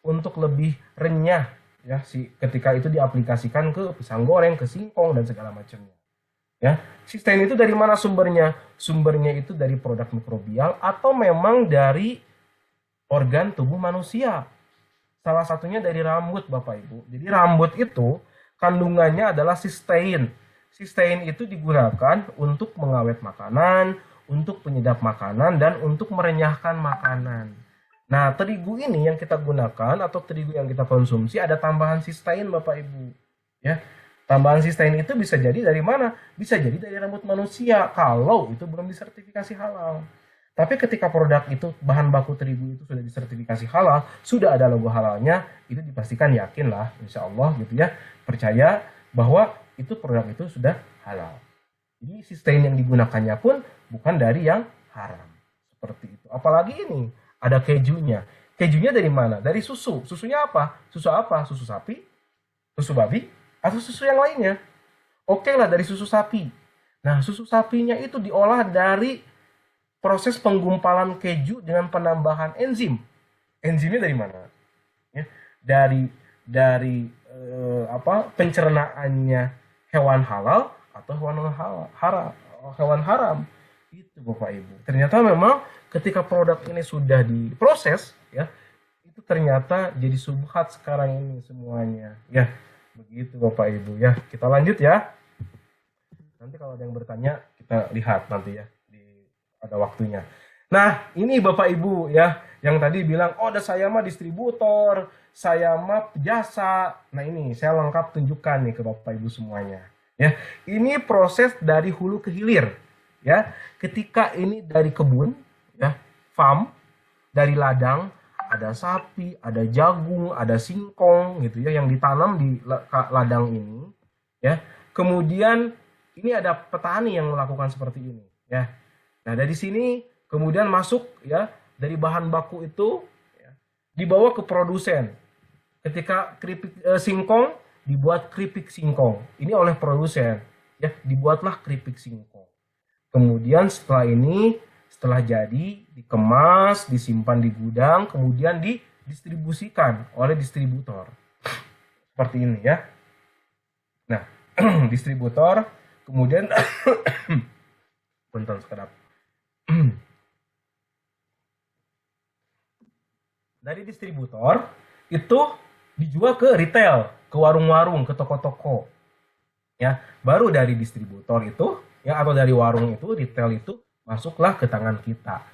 untuk lebih renyah ya ketika itu diaplikasikan ke pisang goreng, ke singkong dan segala macamnya. Ya, cysteine itu dari mana sumbernya? Sumbernya itu dari produk mikrobial atau memang dari organ tubuh manusia. Salah satunya dari rambut Bapak Ibu. Jadi rambut itu kandungannya adalah cysteine. Cysteine itu digunakan untuk mengawet makanan, untuk penyedap makanan, dan untuk merenyahkan makanan. Nah, terigu ini yang kita gunakan atau terigu yang kita konsumsi ada tambahan cysteine Bapak Ibu. Ya, tambahan cysteine itu bisa jadi dari mana? Bisa jadi dari rambut manusia kalau itu belum disertifikasi halal. Tapi ketika produk itu, bahan baku terigu itu sudah disertifikasi halal, sudah ada logo halalnya, itu dipastikan yakin lah, insya Allah gitu ya, percaya bahwa itu produk itu sudah halal. Jadi sustain yang digunakannya pun bukan dari yang haram. Seperti itu. Apalagi ini ada kejunya. Kejunya dari mana? Dari susu. Susunya apa? Susu apa? Susu sapi? Susu babi? Atau susu yang lainnya? Oke lah, dari susu sapi. Nah, susu sapinya itu diolah dari proses penggumpalan keju dengan penambahan enzim. Enzimnya dari mana? Ya, dari pencernaannya hewan halal atau hewan haram. Itu Bapak Ibu. Ternyata memang ketika produk ini sudah diproses, ya, itu ternyata jadi subhat sekarang ini semuanya. Ya, begitu Bapak Ibu. Ya, kita lanjut ya. Nanti kalau ada yang bertanya, kita lihat nanti ya, ada waktunya. Nah, ini Bapak Ibu ya, yang tadi bilang, oh, ada saya mah distributor, saya mah jasa. Nah, ini saya lengkap tunjukkan nih ke Bapak Ibu semuanya. Ya, ini proses dari hulu ke hilir. Ya, ketika ini dari kebun, ya, farm, dari ladang, ada sapi, ada jagung, ada singkong, gitu ya, yang ditanam di ladang ini. Ya, kemudian ini ada petani yang melakukan seperti ini. Ya, nah dari sini kemudian masuk ya dari bahan baku itu ya, dibawa ke produsen. Ketika keripik singkong dibuat keripik singkong. Ini oleh produsen ya, dibuatlah keripik singkong. Kemudian setelah ini, setelah jadi, dikemas, disimpan di gudang, kemudian didistribusikan oleh distributor. Seperti ini ya. Nah, distributor, kemudian, bentar sekedap. Dari distributor, itu dijual ke retail, ke warung-warung, ke toko-toko. Ya, baru dari distributor itu, ya, atau dari warung itu, retail itu masuklah ke tangan kita.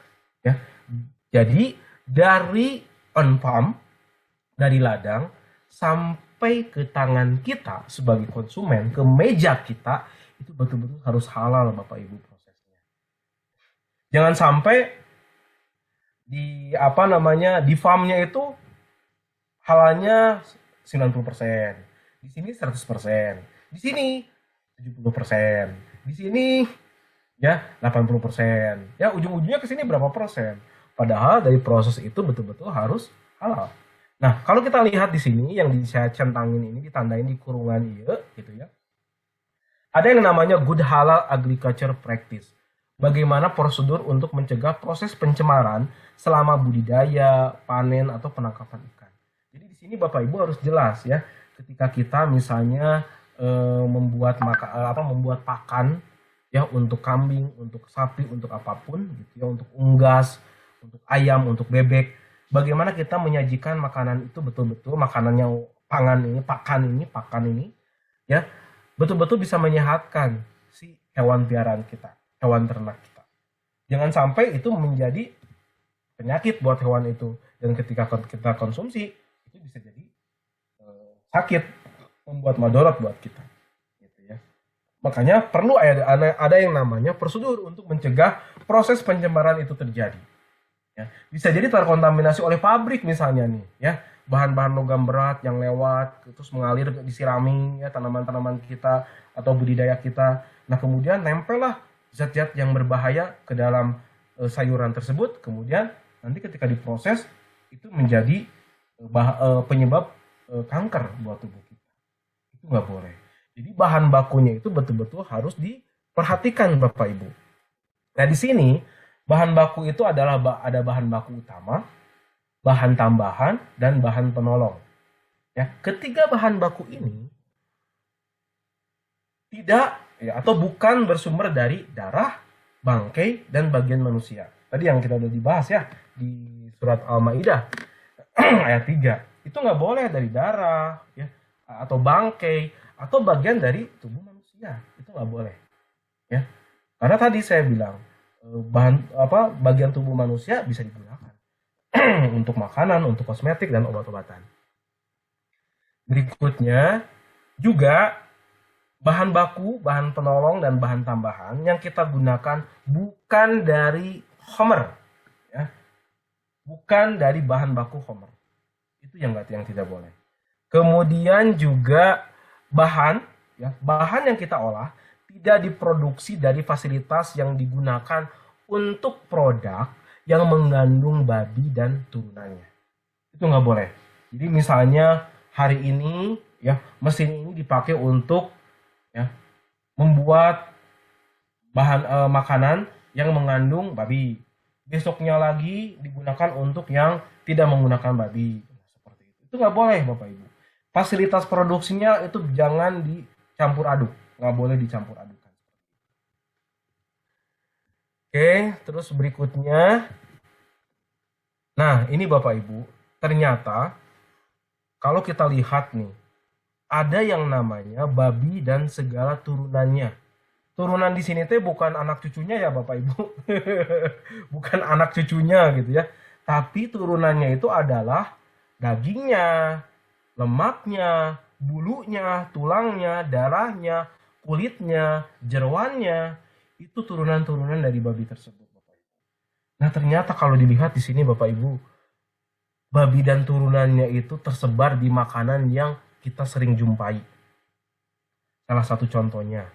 Ya, jadi dari on farm, dari ladang sampai ke tangan kita sebagai konsumen, ke meja kita, itu betul-betul harus halal Bapak Ibu prosesnya. Jangan sampai di di farmnya itu halalnya 90%, di sini 100%, di sini 70%, di sini ya 80%. Ya, ujung-ujungnya ke sini berapa persen? Padahal dari proses itu betul-betul harus halal. Nah, kalau kita lihat di sini yang saya centangin ini, ditandain di kurungan iya gitu ya. Ada yang namanya Good Halal Agriculture Practice. Bagaimana prosedur untuk mencegah proses pencemaran selama budidaya, panen atau penangkapan ikan. Jadi di sini Bapak Ibu harus jelas ya, ketika kita misalnya membuat pakan ya untuk kambing, untuk sapi, untuk apapun gitu ya, untuk unggas, untuk ayam, untuk bebek, bagaimana kita menyajikan makanan itu betul-betul makanannya pakan ini ya betul-betul bisa menyehatkan si hewan piaraan kita, hewan ternak kita. Jangan sampai itu menjadi penyakit buat hewan itu, dan ketika kita konsumsi itu bisa jadi sakit, membuat madarat buat kita gitu ya. Makanya perlu ada yang namanya prosedur untuk mencegah proses pencemaran itu terjadi ya. Bisa jadi terkontaminasi oleh pabrik misalnya nih ya, bahan-bahan logam berat yang lewat terus mengalir disirami ya tanaman-tanaman kita atau budidaya kita. Nah, kemudian nempellah zat-zat yang berbahaya ke dalam sayuran tersebut, kemudian nanti ketika diproses itu menjadi penyebab kanker buat tubuh kita. Itu nggak boleh. Jadi bahan bakunya itu betul-betul harus diperhatikan Bapak Ibu. Nah, di sini bahan baku itu adalah ada bahan baku utama, bahan tambahan, dan bahan penolong. Ya, ketiga bahan baku ini tidak ya, atau bukan bersumber dari darah, bangkai, dan bagian manusia. Tadi yang kita udah dibahas ya di surat Al-Maidah ayat 3. Itu nggak boleh dari darah ya, atau bangkai, atau bagian dari tubuh manusia. Itu nggak boleh. Ya. Karena tadi saya bilang bagian tubuh manusia bisa digunakan untuk makanan, untuk kosmetik, dan obat-obatan. Berikutnya juga bahan baku, bahan penolong, dan bahan tambahan yang kita gunakan bukan dari homer, ya, bukan dari bahan baku homer. Itu yang tidak boleh. Kemudian juga bahan ya, bahan yang kita olah tidak diproduksi dari fasilitas yang digunakan untuk produk yang mengandung babi dan turunannya. Itu nggak boleh. Jadi misalnya hari ini ya mesin ini dipakai untuk ya membuat bahan makanan yang mengandung babi. Besoknya lagi digunakan untuk yang tidak menggunakan babi. Seperti itu. Itu nggak boleh Bapak Ibu. Fasilitas produksinya itu jangan dicampur aduk. Nggak boleh dicampur adukan. Oke, terus berikutnya. Nah, ini Bapak Ibu. Ternyata kalau kita lihat nih, ada yang namanya babi dan segala turunannya. Turunan di sini teh bukan anak cucunya ya Bapak Ibu. Bukan anak cucunya gitu ya. Tapi turunannya itu adalah dagingnya, lemaknya, bulunya, tulangnya, darahnya, kulitnya, jeroannya. Itu turunan-turunan dari babi tersebut Bapak Ibu. Nah ternyata kalau dilihat di sini Bapak Ibu, babi dan turunannya itu tersebar di makanan yang kita sering jumpai. Salah satu contohnya,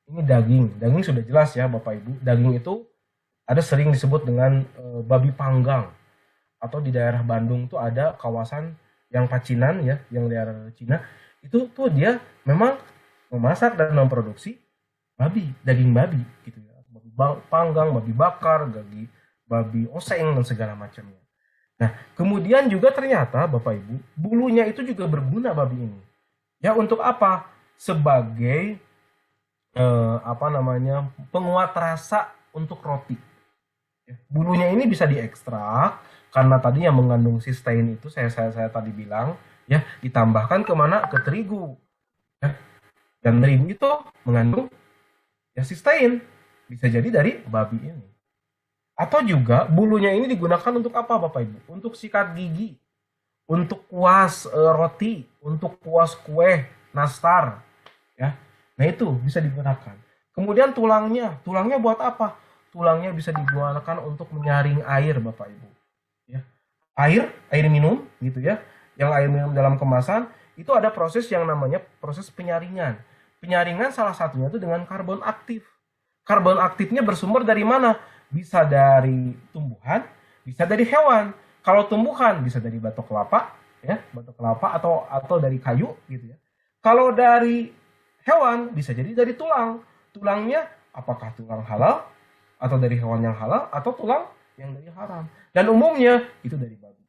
ini daging. Daging sudah jelas ya Bapak Ibu. Daging itu ada sering disebut dengan babi panggang. Atau di daerah Bandung tuh ada kawasan yang Pacinan ya, yang daerah Cina. Itu tuh dia memang memasak dan memproduksi babi, daging babi gitu ya. Babi panggang, babi bakar, babi oseng dan segala macamnya. Nah, kemudian juga ternyata Bapak Ibu, bulunya itu juga berguna babi ini. Ya untuk apa? Sebagai penguat rasa untuk roti. Ya, bulunya ini bisa diekstrak karena tadi yang mengandung sistein itu saya tadi bilang ya ditambahkan kemana? Ke terigu. Ya. Dan terigu itu mengandung ya sistein. Bisa jadi dari babi ini. Atau juga bulunya ini digunakan untuk apa Bapak Ibu? Untuk sikat gigi, untuk kuas roti, untuk kuas kue, nastar. Ya. Nah itu bisa digunakan. Kemudian tulangnya buat apa? Tulangnya bisa digunakan untuk menyaring air Bapak Ibu. Ya. Air minum gitu ya. Yang air minum dalam kemasan itu ada proses yang namanya proses penyaringan. Penyaringan salah satunya itu dengan karbon aktif. Karbon aktifnya bersumber dari mana? Bisa dari tumbuhan, bisa dari hewan. Kalau tumbuhan bisa dari batok kelapa, ya, batok kelapa atau dari kayu gitu ya. Kalau dari hewan bisa jadi dari tulang. Tulangnya apakah tulang halal atau dari hewan yang halal atau tulang yang dari haram. Dan umumnya itu dari babi.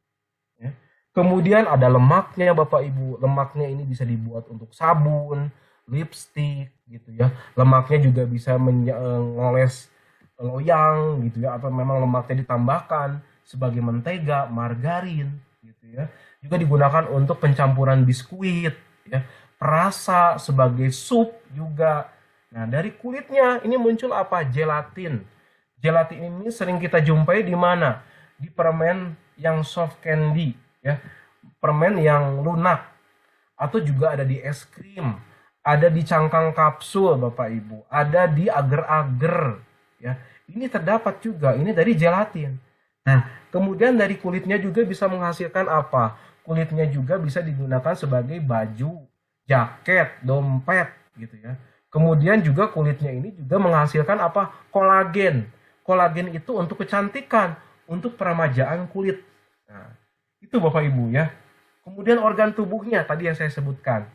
Ya. Kemudian ada lemaknya Bapak Ibu. Lemaknya ini bisa dibuat untuk sabun, lipstik gitu ya. Lemaknya juga bisa ngoles loyang gitu ya, atau memang lemaknya ditambahkan sebagai mentega, margarin gitu ya. Juga digunakan untuk pencampuran biskuit ya, perasa sebagai sup juga. Nah, dari kulitnya ini muncul apa? Gelatin. Gelatin ini sering kita jumpai di mana? Di permen yang soft candy ya. Permen yang lunak atau juga ada di es krim, ada di cangkang kapsul Bapak Ibu, ada di agar-agar ya. Ini terdapat juga, ini dari gelatin. Nah, kemudian dari kulitnya juga bisa menghasilkan apa? Kulitnya juga bisa digunakan sebagai baju, jaket, dompet gitu ya. Kemudian juga kulitnya ini juga menghasilkan apa? Kolagen. Kolagen itu untuk kecantikan, untuk peremajaan kulit. Nah, itu Bapak Ibu ya. Kemudian organ tubuhnya tadi yang saya sebutkan.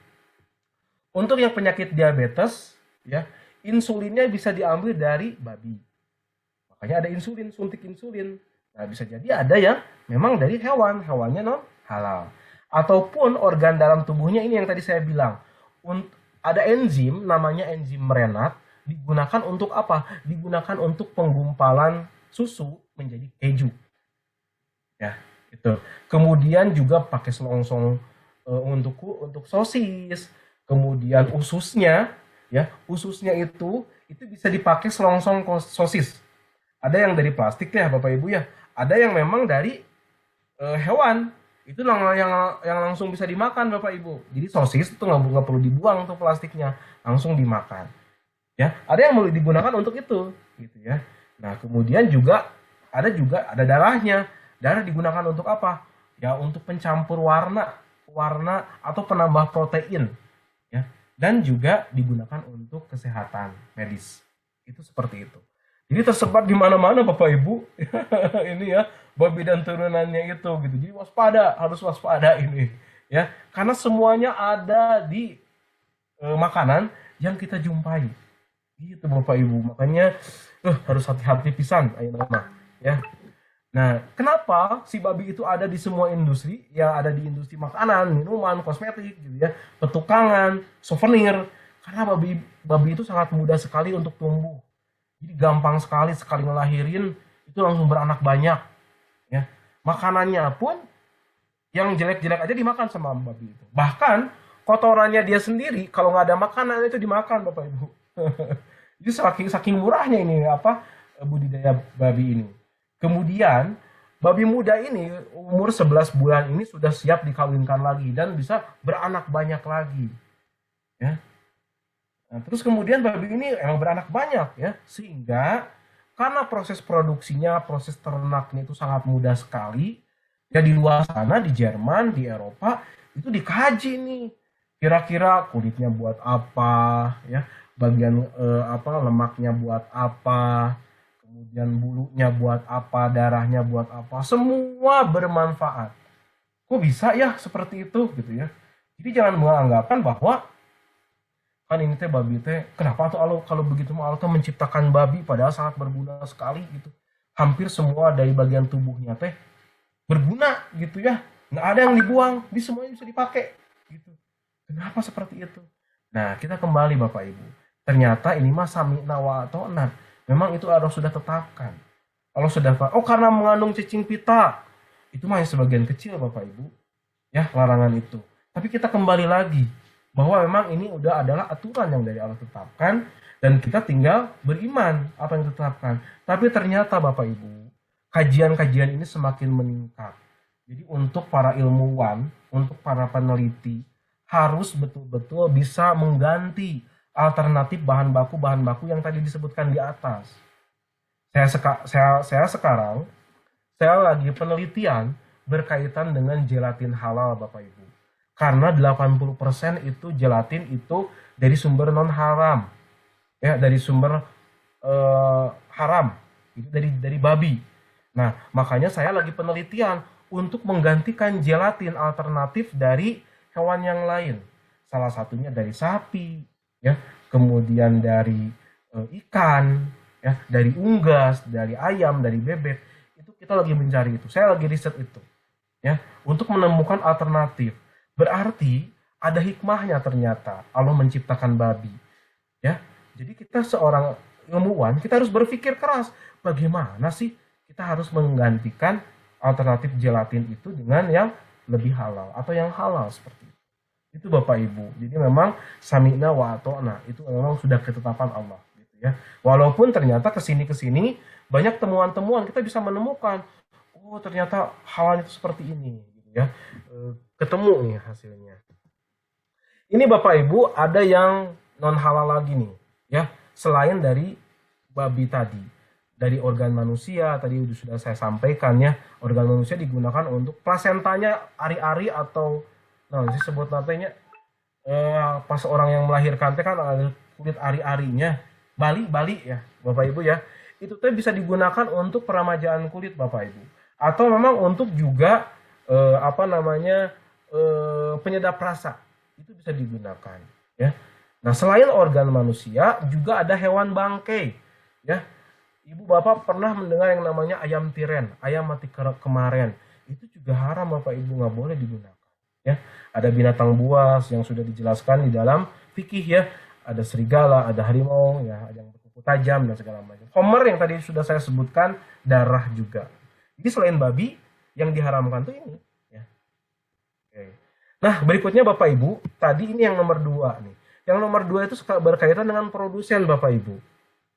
Untuk yang penyakit diabetes ya, insulinnya bisa diambil dari babi. Makanya ada insulin, suntik insulin. Nah, bisa jadi ada yang memang dari hewan, hewannya non halal. Ataupun organ dalam tubuhnya ini yang tadi saya bilang. Ada enzim, namanya enzim renat, digunakan untuk apa? Digunakan untuk penggumpalan susu menjadi keju. Ya, itu. Kemudian juga pakai selongsong untuk sosis. Kemudian ususnya, ya, ususnya itu bisa dipakai selongsong sosis. Ada yang dari plastik ya Bapak Ibu ya. Ada yang memang dari hewan. Itu yang langsung bisa dimakan Bapak Ibu. Jadi sosis itu nggak perlu dibuang tuh plastiknya, langsung dimakan. Ya, ada yang mau digunakan untuk itu, gitu ya. Nah, kemudian juga ada darahnya. Darah digunakan untuk apa? Ya, untuk pencampur warna atau penambah protein. Ya, dan juga digunakan untuk kesehatan medis. Itu seperti itu. Jadi tersebar di mana-mana Bapak Ibu. Ini ya, babi dan turunannya itu gitu. Jadi waspada, harus waspada ini ya. Karena semuanya ada di makanan yang kita jumpai. Gitu Bapak Ibu. Makanya harus hati-hati pisan ayo nama ya. Nah, kenapa si babi itu ada di semua industri? Yang ada di industri makanan, minuman, kosmetik gitu ya, petukangan, souvenir. Karena babi itu sangat mudah sekali untuk tumbuh. Jadi gampang sekali ngelahirin itu langsung beranak banyak ya. Makanannya pun yang jelek-jelek aja dimakan sama babi itu. Bahkan kotorannya dia sendiri kalau nggak ada makanan itu dimakan Bapak Ibu. Jadi saking murahnya ini budidaya babi ini. Kemudian babi muda ini umur 11 bulan ini sudah siap dikawinkan lagi dan bisa beranak banyak lagi. Ya. Nah, terus kemudian babi ini emang beranak banyak ya, sehingga karena proses produksinya, proses ternaknya itu sangat mudah sekali. Ya di luar sana di Jerman, di Eropa itu dikaji nih. Kira-kira kulitnya buat apa ya, bagian lemaknya buat apa, kemudian bulunya buat apa, darahnya buat apa, semua bermanfaat. Kok bisa ya seperti itu gitu ya. Jadi jangan menganggapan bahwa kan ini teh babi teh, kenapa tuh Allah kalau begitu Allah tuh menciptakan babi padahal sangat berguna sekali gitu. Hampir semua dari bagian tubuhnya teh berguna gitu ya. Nggak ada yang dibuang, di semuanya bisa dipakai gitu. Kenapa seperti itu? Nah, kita kembali Bapak Ibu. Ternyata ini mah sami'na wa ata'na. Memang itu Allah sudah tetapkan. Allah sudah karena mengandung cacing pita. Itu mah yang sebagian kecil Bapak Ibu. Ya, larangan itu. Tapi kita kembali lagi bahwa memang ini udah adalah aturan yang dari Allah tetapkan dan kita tinggal beriman apa yang ditetapkan. Tapi ternyata Bapak Ibu, kajian-kajian ini semakin meningkat. Jadi untuk para ilmuwan, untuk para peneliti harus betul-betul bisa mengganti alternatif bahan baku yang tadi disebutkan di atas. Saya sekarang lagi penelitian berkaitan dengan gelatin halal Bapak Ibu. Karena 80% itu gelatin itu dari sumber non haram. Ya, dari sumber haram. Itu dari babi. Nah, makanya saya lagi penelitian untuk menggantikan gelatin alternatif dari hewan yang lain. Salah satunya dari sapi, ya, kemudian dari ikan, ya, dari unggas, dari ayam, dari bebek. Itu kita lagi mencari itu. Saya lagi riset itu, ya, untuk menemukan alternatif. Berarti ada hikmahnya ternyata Allah menciptakan babi, ya. Jadi kita seorang ilmuwan, kita harus berpikir keras. Bagaimana sih kita harus menggantikan alternatif gelatin itu dengan yang lebih halal atau yang halal seperti itu. Itu Bapak Ibu. Jadi memang sami'na wa ata'na itu memang sudah ketetapan Allah gitu ya. Walaupun ternyata kesini banyak temuan-temuan kita bisa menemukan ternyata halal itu seperti ini gitu ya. Ketemu nih hasilnya. Ini Bapak Ibu ada yang non halal lagi nih ya, selain dari babi tadi. Dari organ manusia tadi sudah saya sampaikan ya, organ manusia digunakan untuk plasentanya ari-ari atau disebut nantinya pas orang yang melahirkan teh kan ada kulit ari-arinya, bali ya Bapak Ibu ya. Itu teh bisa digunakan untuk peramajaan kulit Bapak Ibu. Atau memang untuk juga penyedap rasa. Itu bisa digunakan ya. Nah, selain organ manusia juga ada hewan bangkai ya. Ibu Bapak pernah mendengar yang namanya ayam tiren, ayam mati kemarin. Itu juga haram Bapak Ibu, nggak boleh digunakan. Ya, ada binatang buas yang sudah dijelaskan di dalam fikih ya. Ada serigala, ada harimau, ya, ada yang berkuku tajam dan segala macam. Homer yang tadi sudah saya sebutkan, darah juga. Jadi selain babi yang diharamkan tuh ini. Ya. Oke. Nah berikutnya Bapak Ibu, tadi ini yang nomor 2 nih. Yang nomor 2 itu berkaitan dengan produsen Bapak Ibu.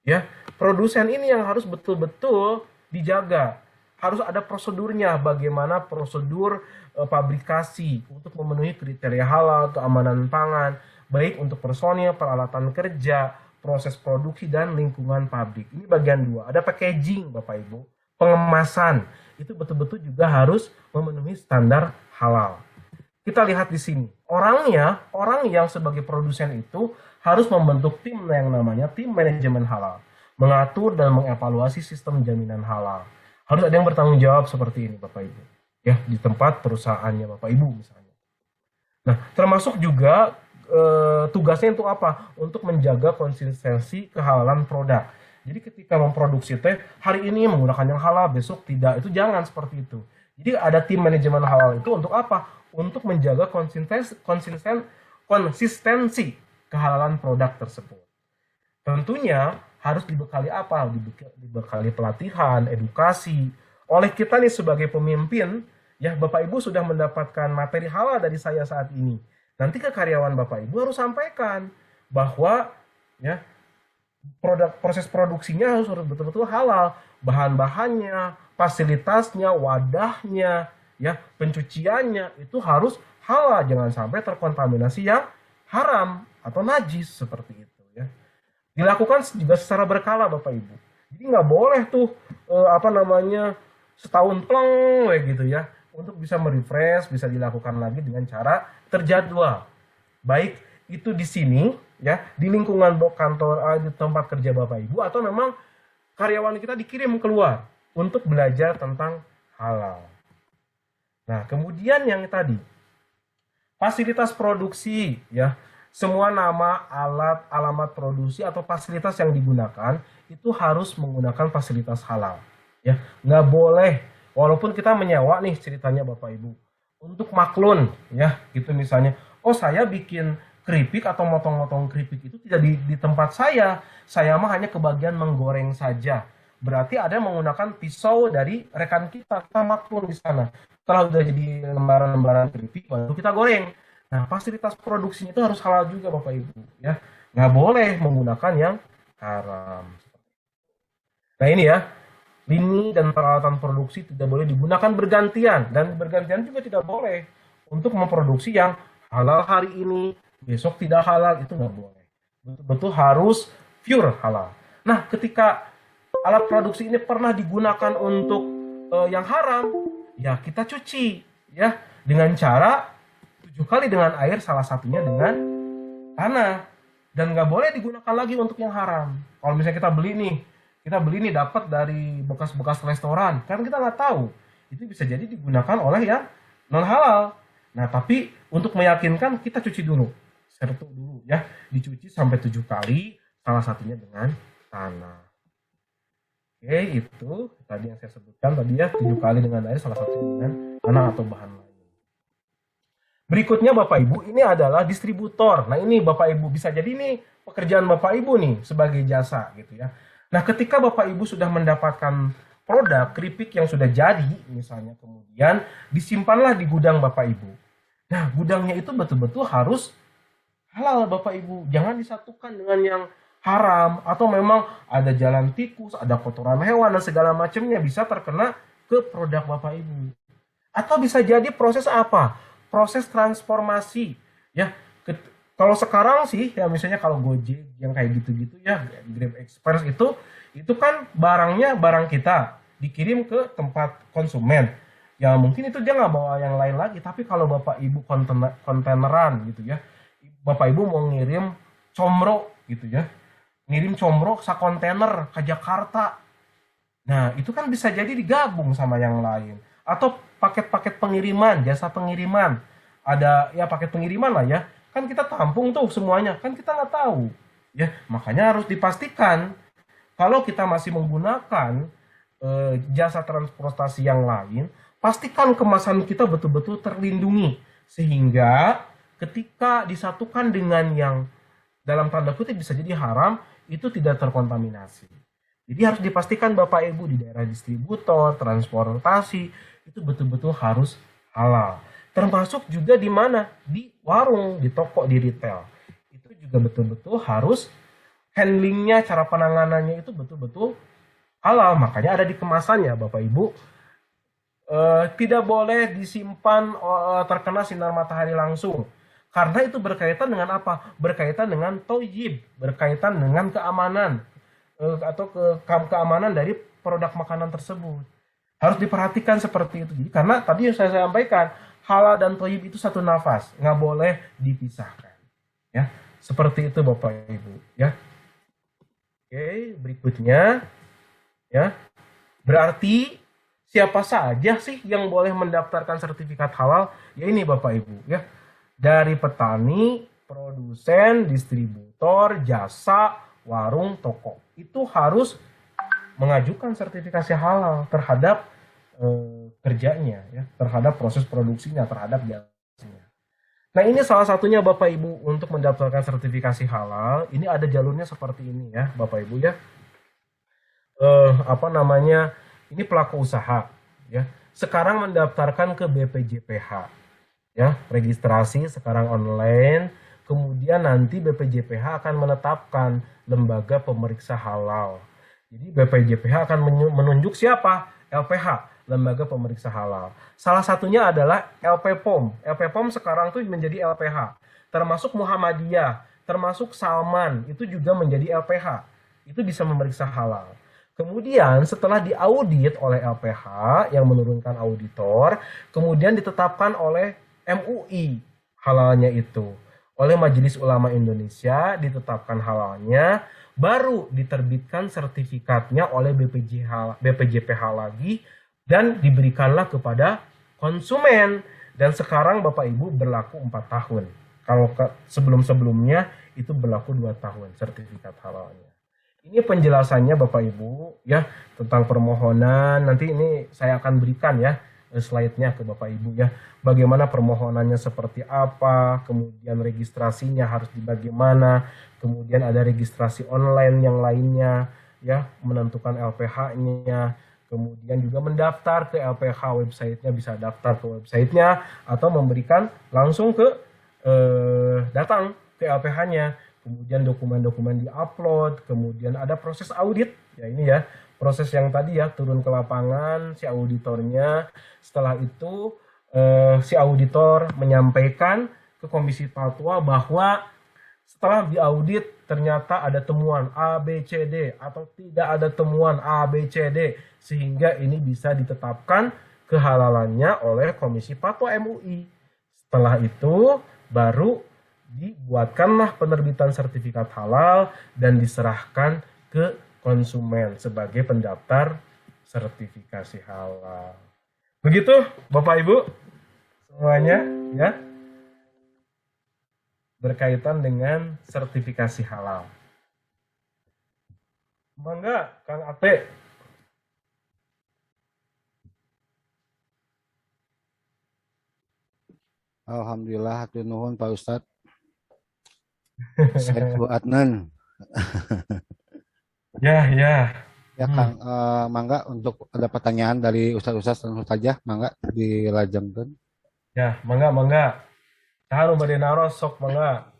Ya, produsen ini yang harus betul-betul dijaga. Harus ada prosedurnya, bagaimana prosedur pabrikasi untuk memenuhi kriteria halal, keamanan pangan, baik untuk personil, peralatan kerja, proses produksi, dan lingkungan pabrik. Ini bagian 2. Ada packaging Bapak Ibu, pengemasan. Itu betul-betul juga harus memenuhi standar halal. kita lihat di sini. Orang yang sebagai produsen itu harus membentuk tim yang namanya tim manajemen halal. Mengatur dan mengevaluasi sistem jaminan halal. Harus ada yang bertanggung jawab seperti ini Bapak Ibu. Ya, di tempat perusahaannya Bapak Ibu misalnya. Nah, termasuk juga tugasnya untuk apa? Untuk menjaga konsistensi kehalalan produk. Jadi ketika memproduksi teh, hari ini menggunakan yang halal, besok tidak. Itu jangan seperti itu. Jadi ada tim manajemen halal itu untuk apa? Untuk menjaga konsistensi kehalalan produk tersebut. Tentunya harus dibekali apa? Dibekali pelatihan, edukasi. Oleh kita nih sebagai pemimpin, ya Bapak Ibu sudah mendapatkan materi halal dari saya saat ini. Nanti ke karyawan Bapak Ibu harus sampaikan bahwa ya proses produksinya harus betul-betul halal, bahan-bahannya, fasilitasnya, wadahnya, ya pencuciannya itu harus halal, jangan sampai terkontaminasi yang haram atau najis seperti itu ya. Dilakukan juga secara berkala Bapak Ibu. Jadi nggak boleh tuh setahun plong gitu ya. Untuk bisa merefresh, bisa dilakukan lagi dengan cara terjadwal. Baik itu di sini ya, di lingkungan kantor, di tempat kerja Bapak Ibu, atau memang karyawan kita dikirim keluar untuk belajar tentang halal. Nah, kemudian yang tadi fasilitas produksi ya, semua nama, alat, alamat produksi atau fasilitas yang digunakan itu harus menggunakan fasilitas halal ya. Nggak boleh, walaupun kita menyewa nih ceritanya Bapak Ibu untuk maklun ya gitu misalnya, oh saya bikin keripik atau motong-motong keripik itu tidak di tempat saya mah hanya kebagian menggoreng saja. Berarti ada yang menggunakan pisau dari rekan kita maklun di sana. Setelah udah jadi lembaran-lembaran keripik baru kita goreng. Nah, fasilitas produksinya itu harus halal juga Bapak Ibu ya. Nggak boleh menggunakan yang haram. Nah ini ya, lini dan peralatan produksi tidak boleh digunakan bergantian, dan bergantian juga tidak boleh untuk memproduksi yang halal hari ini, besok tidak halal, itu nggak boleh. Betul-betul harus pure halal. Nah, ketika alat produksi ini pernah digunakan untuk yang haram, ya kita cuci ya dengan cara 7 kali dengan air, salah satunya dengan tanah, dan nggak boleh digunakan lagi untuk yang haram. Kalau misalnya kita beli nih dapat dari bekas-bekas restoran, kan kita nggak tahu itu bisa jadi digunakan oleh yang non halal. Nah, tapi untuk meyakinkan kita cuci dulu, sertu dulu ya, dicuci sampai 7 kali, salah satunya dengan tanah. Oke, itu tadi yang saya sebutkan tadi ya, 7 kali dengan air, salah satunya dengan tanah atau bahan lain. Berikutnya Bapak Ibu, ini adalah distributor. Nah, ini Bapak Ibu bisa jadi ini pekerjaan Bapak Ibu nih sebagai jasa gitu ya. Nah, ketika Bapak Ibu sudah mendapatkan produk keripik yang sudah jadi misalnya, kemudian disimpanlah di gudang Bapak Ibu. Nah, gudangnya itu betul-betul harus halal Bapak Ibu. Jangan disatukan dengan yang haram, atau memang ada jalan tikus, ada kotoran hewan dan segala macamnya bisa terkena ke produk Bapak Ibu. Atau bisa jadi proses apa? Proses transformasi ya. Kalau sekarang sih ya, misalnya kalau Gojek yang kayak gitu-gitu ya, Grab Express itu kan barang kita dikirim ke tempat konsumen. Ya mungkin itu dia nggak bawa yang lain lagi, tapi kalau Bapak Ibu kontaineran gitu ya, Bapak Ibu mau ngirim comro gitu ya, ngirim comro sakontainer ke Jakarta. Nah, itu kan bisa jadi digabung sama yang lain. Atau paket-paket pengiriman, jasa pengiriman. Ada ya paket pengiriman lah ya. Kan kita tampung tuh semuanya, kan kita nggak tahu. Ya, makanya harus dipastikan kalau kita masih menggunakan jasa transportasi yang lain, pastikan kemasan kita betul-betul terlindungi. Sehingga ketika disatukan dengan yang dalam tanda kutip bisa jadi haram, itu tidak terkontaminasi. Jadi harus dipastikan Bapak Ibu di daerah distributor, transportasi, itu betul-betul harus halal. Termasuk juga di mana? Di warung, di toko, di retail. Itu juga betul-betul harus handlingnya, cara penanganannya itu betul-betul halal. Makanya ada di kemasannya Bapak Ibu. Tidak boleh disimpan terkena sinar matahari langsung. Karena itu berkaitan dengan apa? Berkaitan dengan thayyib, berkaitan dengan keamanan. Atau keamanan dari produk makanan tersebut. Harus diperhatikan seperti itu. Jadi karena tadi yang saya sampaikan, halal dan thayyib itu satu nafas, nggak boleh dipisahkan. Ya, seperti itu Bapak Ibu. Ya, oke, berikutnya, ya, berarti siapa saja sih yang boleh mendaftarkan sertifikat halal? Ya ini Bapak Ibu, ya, dari petani, produsen, distributor, jasa, warung, toko. Itu harus mengajukan sertifikasi halal terhadap kerjanya, ya, terhadap proses produksinya, terhadap jasanya. Nah ini salah satunya Bapak Ibu untuk mendaftarkan sertifikasi halal. Ini ada jalurnya seperti ini ya Bapak Ibu ya. Ini pelaku usaha ya. Sekarang mendaftarkan ke BPJPH ya, registrasi sekarang online. Kemudian nanti BPJPH akan menetapkan lembaga pemeriksa halal. Jadi BPJPH akan menunjuk siapa? LPH, lembaga pemeriksa halal. Salah satunya adalah LPPOM. LPPOM sekarang tuh menjadi LPH. Termasuk Muhammadiyah, termasuk Salman, itu juga menjadi LPH. Itu bisa memeriksa halal. Kemudian setelah diaudit oleh LPH yang menurunkan auditor, kemudian ditetapkan oleh MUI halalnya itu. Oleh Majelis Ulama Indonesia ditetapkan halalnya, baru diterbitkan sertifikatnya oleh BPJPH lagi dan diberikanlah kepada konsumen. Dan sekarang Bapak Ibu berlaku 4 tahun. Kalau sebelum-sebelumnya itu berlaku 2 tahun sertifikat halalnya. Ini penjelasannya Bapak Ibu ya tentang permohonan. Nanti ini saya akan berikan ya slide-nya ke Bapak Ibu ya. Bagaimana permohonannya seperti apa, kemudian registrasinya harus bagaimana, kemudian ada registrasi online yang lainnya ya, menentukan LPH-nya, kemudian juga mendaftar ke LPH website-nya, bisa daftar ke website-nya atau memberikan langsung ke datang ke LPH-nya. Kemudian dokumen-dokumen di-upload, kemudian ada proses audit ya, ini ya proses yang tadi ya, turun ke lapangan si auditornya. Setelah itu si auditor menyampaikan ke Komisi Fatwa bahwa setelah diaudit ternyata ada temuan A, B, C, D atau tidak ada temuan A, B, C, D, sehingga ini bisa ditetapkan kehalalannya oleh Komisi Fatwa MUI. Setelah itu baru dibuatkanlah penerbitan sertifikat halal dan diserahkan ke konsumen sebagai pendaftar sertifikasi halal. Begitu Bapak Ibu semuanya ya, berkaitan dengan sertifikasi halal. Mangga Kang Ate. Alhamdulillah, hatur nuhun Pak Ustadz. Saya Bu Adnan. Ya. Ya Kang, mangga untuk ada pertanyaan dari Ustadz langsung saja, mangga dilajengkeun. Ya, mangga. Saha nu bade naros sok mangga.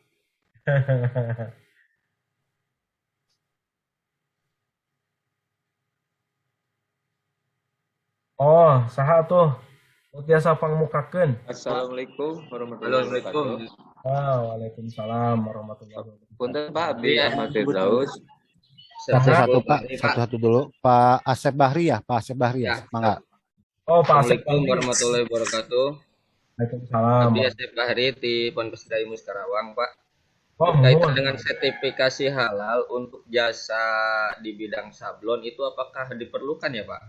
Oh, saha tuh? Tiasa pangmukakeun. Assalamualaikum warahmatullahi wabarakatuh. Waalaikumsalam warahmatullahi wabarakatuh. Punten Pak Abi Ahmad Firdaus. Satu-satu Pak, satu-satu dulu. Pak Asep Bahri ya, mangga. Oh, Pak Asep. Assalamualaikum warahmatullahi wabarakatuh. Waalaikumsalam. Abi Asep Bahri di Pondok Pesantren Ilmu Karawang, Pak. Oh, Berkaitan dengan sertifikasi halal untuk jasa di bidang sablon itu apakah diperlukan ya, Pak?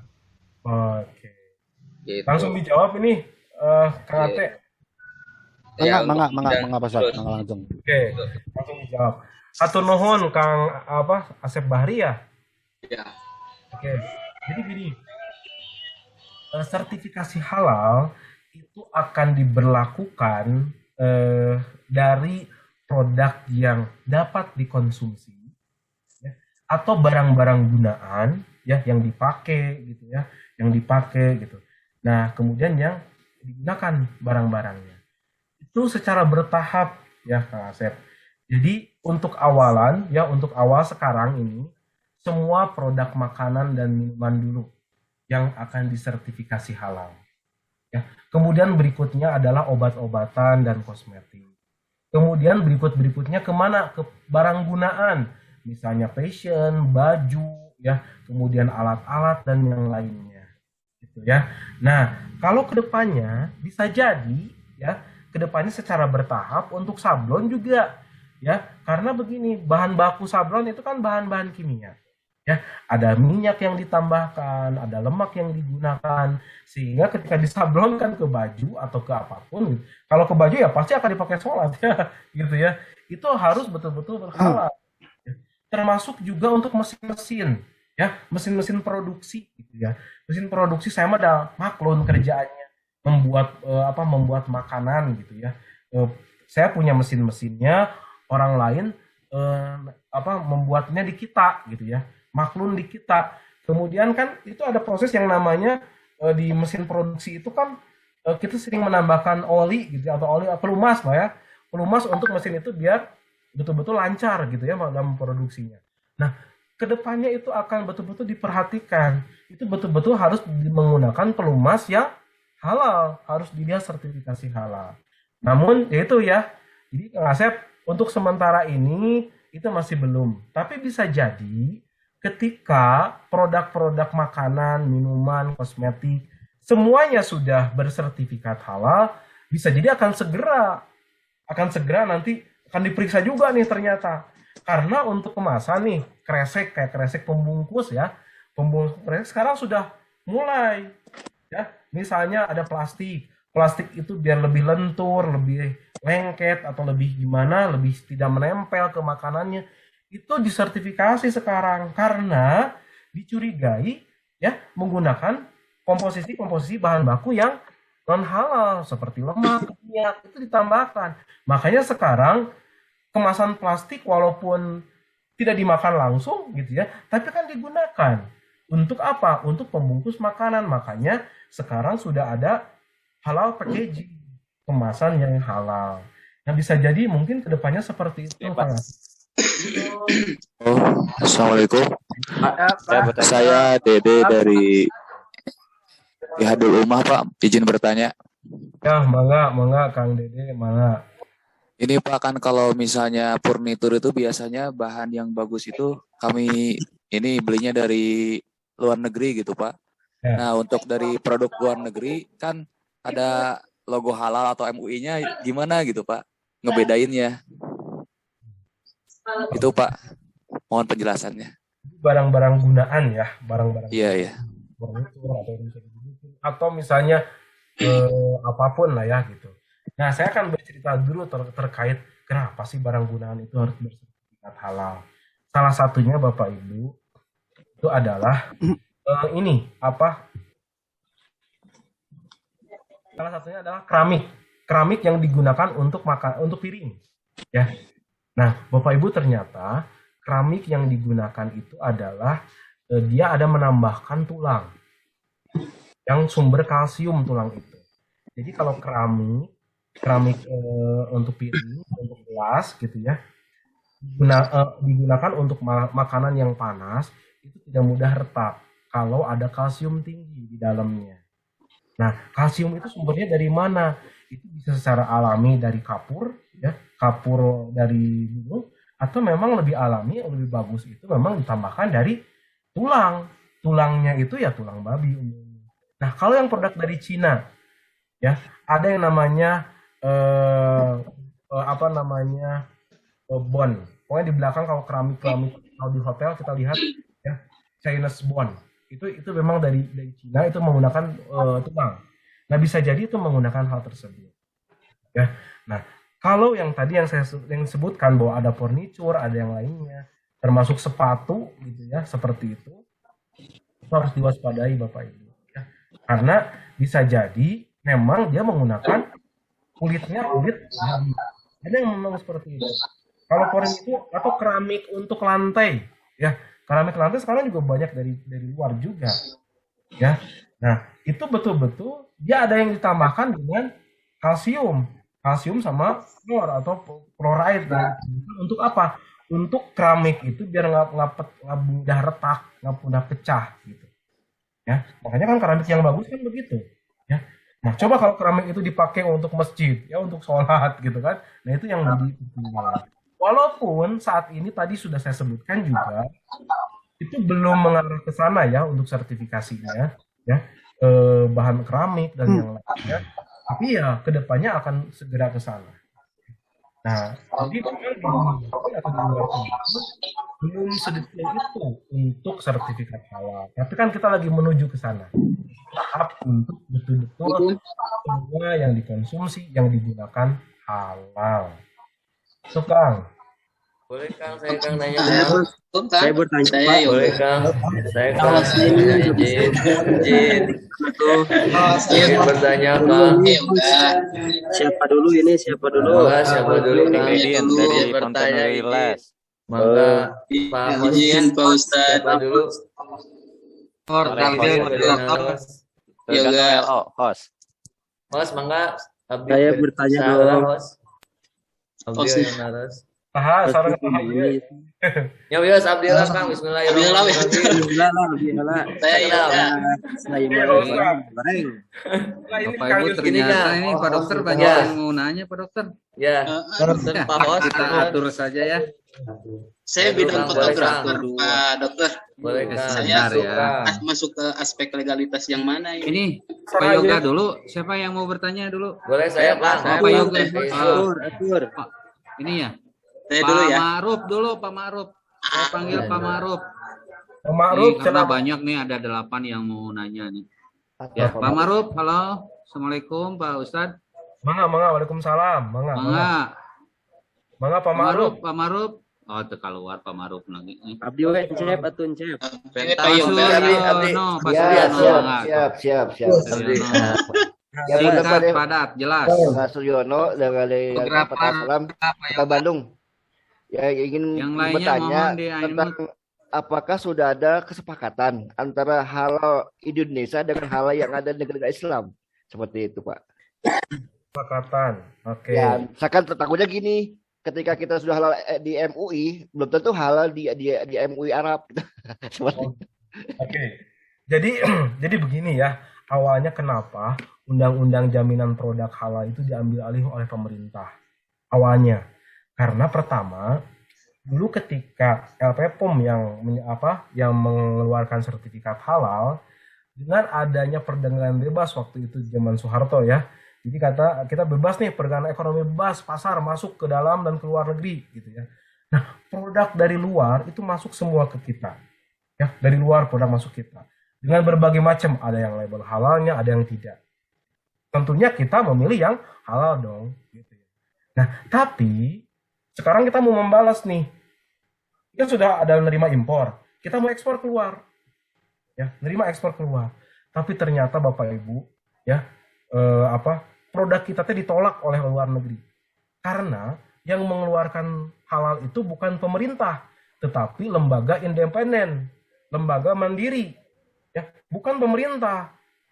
Oke. Gitu. Langsung dijawab ini Kang Ate. Ya, Mangga Pak Ustadz, mangga langsung. Oke, langsung dijawab. Hatur nuhun Kang Asep Bahri ya. Ya. Oke. Jadi gini, sertifikasi halal itu akan diberlakukan dari produk yang dapat dikonsumsi ya, atau barang-barang gunaan ya yang dipakai gitu ya, gitu. Nah, kemudian yang digunakan barang-barangnya. Itu secara bertahap ya Kang Asep. Jadi untuk awal sekarang ini semua produk makanan dan minuman dulu yang akan disertifikasi halal. Ya. Kemudian berikutnya adalah obat-obatan dan kosmetik. Kemudian berikutnya kemana? Ke barang gunaan, misalnya fashion, baju, ya, kemudian alat-alat dan yang lainnya. Gitu gitu ya. Nah, kalau kedepannya bisa jadi ya, kedepannya secara bertahap untuk sablon juga ya, karena begini, bahan baku sablon itu kan bahan-bahan kimia ya, ada minyak yang ditambahkan, ada lemak yang digunakan, sehingga ketika disablonkan ke baju atau ke apapun, kalau ke baju ya pasti akan dipakai sholat ya, gitu ya. Itu harus betul-betul berhalal. Termasuk juga untuk mesin-mesin ya, mesin-mesin produksi gitu ya. Mesin produksi saya mah ada maklun kerjaannya membuat makanan gitu ya. Saya punya mesin-mesinnya, orang lain membuatnya di kita gitu ya, maklun di kita. Kemudian kan itu ada proses yang namanya di mesin produksi itu kan kita sering menambahkan oli gitu ya, atau oli pelumas lah ya, pelumas untuk mesin itu biar betul-betul lancar gitu ya dalam produksinya. Nah, kedepannya itu akan betul-betul diperhatikan, itu betul-betul harus menggunakan pelumas yang halal, harus dilihat sertifikasi halal. Namun itu ya, jadi Kang Asep untuk sementara ini itu masih belum. Tapi bisa jadi ketika produk-produk makanan, minuman, kosmetik semuanya sudah bersertifikat halal, bisa jadi akan segera nanti akan diperiksa juga nih ternyata. Karena untuk kemasan nih, kayak kresek pembungkus ya, pembungkus kresek sekarang sudah mulai ya. Misalnya ada plastik itu biar lebih lentur, lebih lengket atau lebih gimana, lebih tidak menempel ke makanannya, itu disertifikasi sekarang karena dicurigai ya menggunakan komposisi bahan baku yang non halal seperti lemak, minyak itu ditambahkan. Makanya sekarang kemasan plastik walaupun tidak dimakan langsung gitu ya, tapi kan digunakan untuk apa? Untuk pembungkus makanan. Makanya sekarang sudah ada halal packaging, kemasan yang halal. Nah, bisa jadi mungkin kedepannya seperti itu. Assalamualaikum. Saya Dede dari Ihadul Ummah, Pak. Izin bertanya. Ya, mangga Kang Dede, mangga. Ini Pak, kan kalau misalnya furnitur itu biasanya bahan yang bagus itu kami ini belinya dari luar negeri gitu Pak. Ya. Nah, untuk dari produk luar negeri kan ada logo halal atau MUI-nya gimana gitu Pak? Ngebedainnya. Itu Pak, mohon penjelasannya. Barang-barang gunaan ya, barang-barang. Iya. Furnitur atau misalnya apapun lah ya gitu. Nah, saya akan bercerita dulu terkait kenapa sih barang gunaan itu harus bersertifikat halal. Salah satunya Bapak Ibu itu adalah salah satunya adalah keramik yang digunakan untuk piring ya. Nah, Bapak Ibu, ternyata keramik yang digunakan itu adalah dia ada menambahkan tulang yang sumber kalsium tulang itu. Jadi kalau keramik untuk piring, untuk gelas gitu ya, digunakan untuk makanan yang panas, itu tidak mudah retak kalau ada kalsium tinggi di dalamnya. Nah, kalsium itu sumbernya dari mana? Itu bisa secara alami dari kapur, ya, kapur dari gunung, atau memang lebih alami, lebih bagus itu memang ditambahkan dari tulang. Tulangnya itu ya tulang babi umumnya. Nah, kalau yang produk dari Cina, ya, ada yang namanya bond. Pokoknya di belakang kalau keramik kalau di hotel kita lihat ya, Chinese bond. Itu memang dari Cina, itu menggunakan tulang. Nah, bisa jadi itu menggunakan hal tersebut. Ya. Nah, kalau yang tadi yang saya sebutkan bahwa ada furniture, ada yang lainnya, termasuk sepatu gitu ya, seperti itu harus diwaspadai Bapak Ibu. Ya. Karena bisa jadi memang dia menggunakan kulit babi. Ada yang memang seperti itu. Kalau furniture atau keramik untuk lantai, ya, keramik lantai sekarang juga banyak dari luar juga, ya. Nah, itu betul-betul dia ada yang ditambahkan dengan kalsium sama klor atau fluoride. Untuk apa? Untuk keramik itu biar nggak mudah retak, nggak mudah pecah, gitu. Ya, makanya kan keramik yang bagus kan begitu, ya. Nah, coba kalau keramik itu dipakai untuk masjid, ya, untuk sholat, gitu kan. Nah, itu yang diperlukan. Walaupun saat ini tadi sudah saya sebutkan juga, itu belum mengarah ke sana ya untuk sertifikasinya, ya. bahan keramik dan yang lainnya. Tapi ya kedepannya akan segera ke sana. Nah, jadi memang di Indonesia atau di luar negeri belum sedetail itu untuk sertifikat halal. Tapi kan kita lagi menuju ke sana. Tahap untuk betul-betul semua yang dikonsumsi, yang digunakan halal. So, Kang. Boleh Kang, saya Kang nanya Saya Kang. saya bertanya Pak. Boleh Kang, saya Kang nanya izin. Izin bertanya Kang. Siapa dulu ini? Siapa dulu? Mangga siapa dulu Kang? Median Izin dari bertanya konten izin. Riles. Mangga Pak Hos. Pak Ustadz. Siapa dulu? Yoga. Oh, host. Hos, mangga. Abdi Saya bertanya salah, dong. Hos. Abdi yang naras. Sarang Ini Ya biasa Abdi lah Kang. Bismillahirrahmanirrahim. Bapak Ibu ternyata ini Pak Dokter banyak Ya. yang mau nanya Pak Dokter. Ya, Ya, Pak Hos. kita atur saja ya. Saya bidang Boleh, Kang. fotografer, Pak Dokter. Boleh Kang. Sebentar Masuk, ya. Kang. Masuk ke aspek legalitas yang mana ini? Ini Pak Yoga dulu. Siapa yang mau bertanya dulu? Boleh saya Kang. Oh, Pak Yoga. Atur. Pak, ini ya. Saya dulu Pak ya. Ma'ruf dulu, Pak Ma'ruf. Saya panggil Pak Ma'ruf. Pak Ma'ruf, Nih, karena silakan. banyak nih, ada 8 yang mau nanya nih. Ya, Pak Ma'ruf, halo. Assalamualaikum Pak Ustadz. Mangga, waalaikumsalam. Mangga. Mangga, Pak Ma'ruf. Pak Ma'ruf. Oh, itu keluar Pak Ma'ruf lagi. Abdi we cep atun cep. Pak Abdi. Suryono, Pak Siap, Suryono. siap, siap, siap, siap. Abdi. Yang Singkat, depan padat, jelas. Pak Suryono dari Fotografer Salam ke Bandung. Ya ingin Yang lainnya bertanya mohon di-unmute. tentang apakah sudah ada kesepakatan antara halal Indonesia dengan halal yang ada di negara Islam seperti itu, Pak. Kesepakatan. Oke. Ya, misalkan takutnya gini, ketika kita sudah halal di MUI, belum tentu halal di MUI Arab. Seperti itu. Oke. Jadi jadi begini ya. Awalnya kenapa undang-undang jaminan produk halal itu diambil alih oleh pemerintah? Awalnya karena pertama dulu ketika LPPOM yang mengeluarkan sertifikat halal dengan adanya perdagangan bebas waktu itu zaman Soeharto ya. Jadi kata kita bebas nih, perdagangan ekonomi bebas, pasar masuk ke dalam dan ke luar negeri gitu ya. Nah, produk dari luar itu masuk semua ke kita. Ya, dari luar produk masuk kita. Dengan berbagai macam, ada yang label halalnya, ada yang tidak. Tentunya kita memilih yang halal dong gitu ya. Nah, tapi sekarang kita mau membalas nih. Kita sudah ada menerima impor, kita mau ekspor keluar. Ya, nerima ekspor keluar. Tapi ternyata Bapak Ibu, ya, produk kita teh ditolak oleh luar negeri. Karena yang mengeluarkan halal itu bukan pemerintah, tetapi lembaga independen, lembaga mandiri. Ya, bukan pemerintah.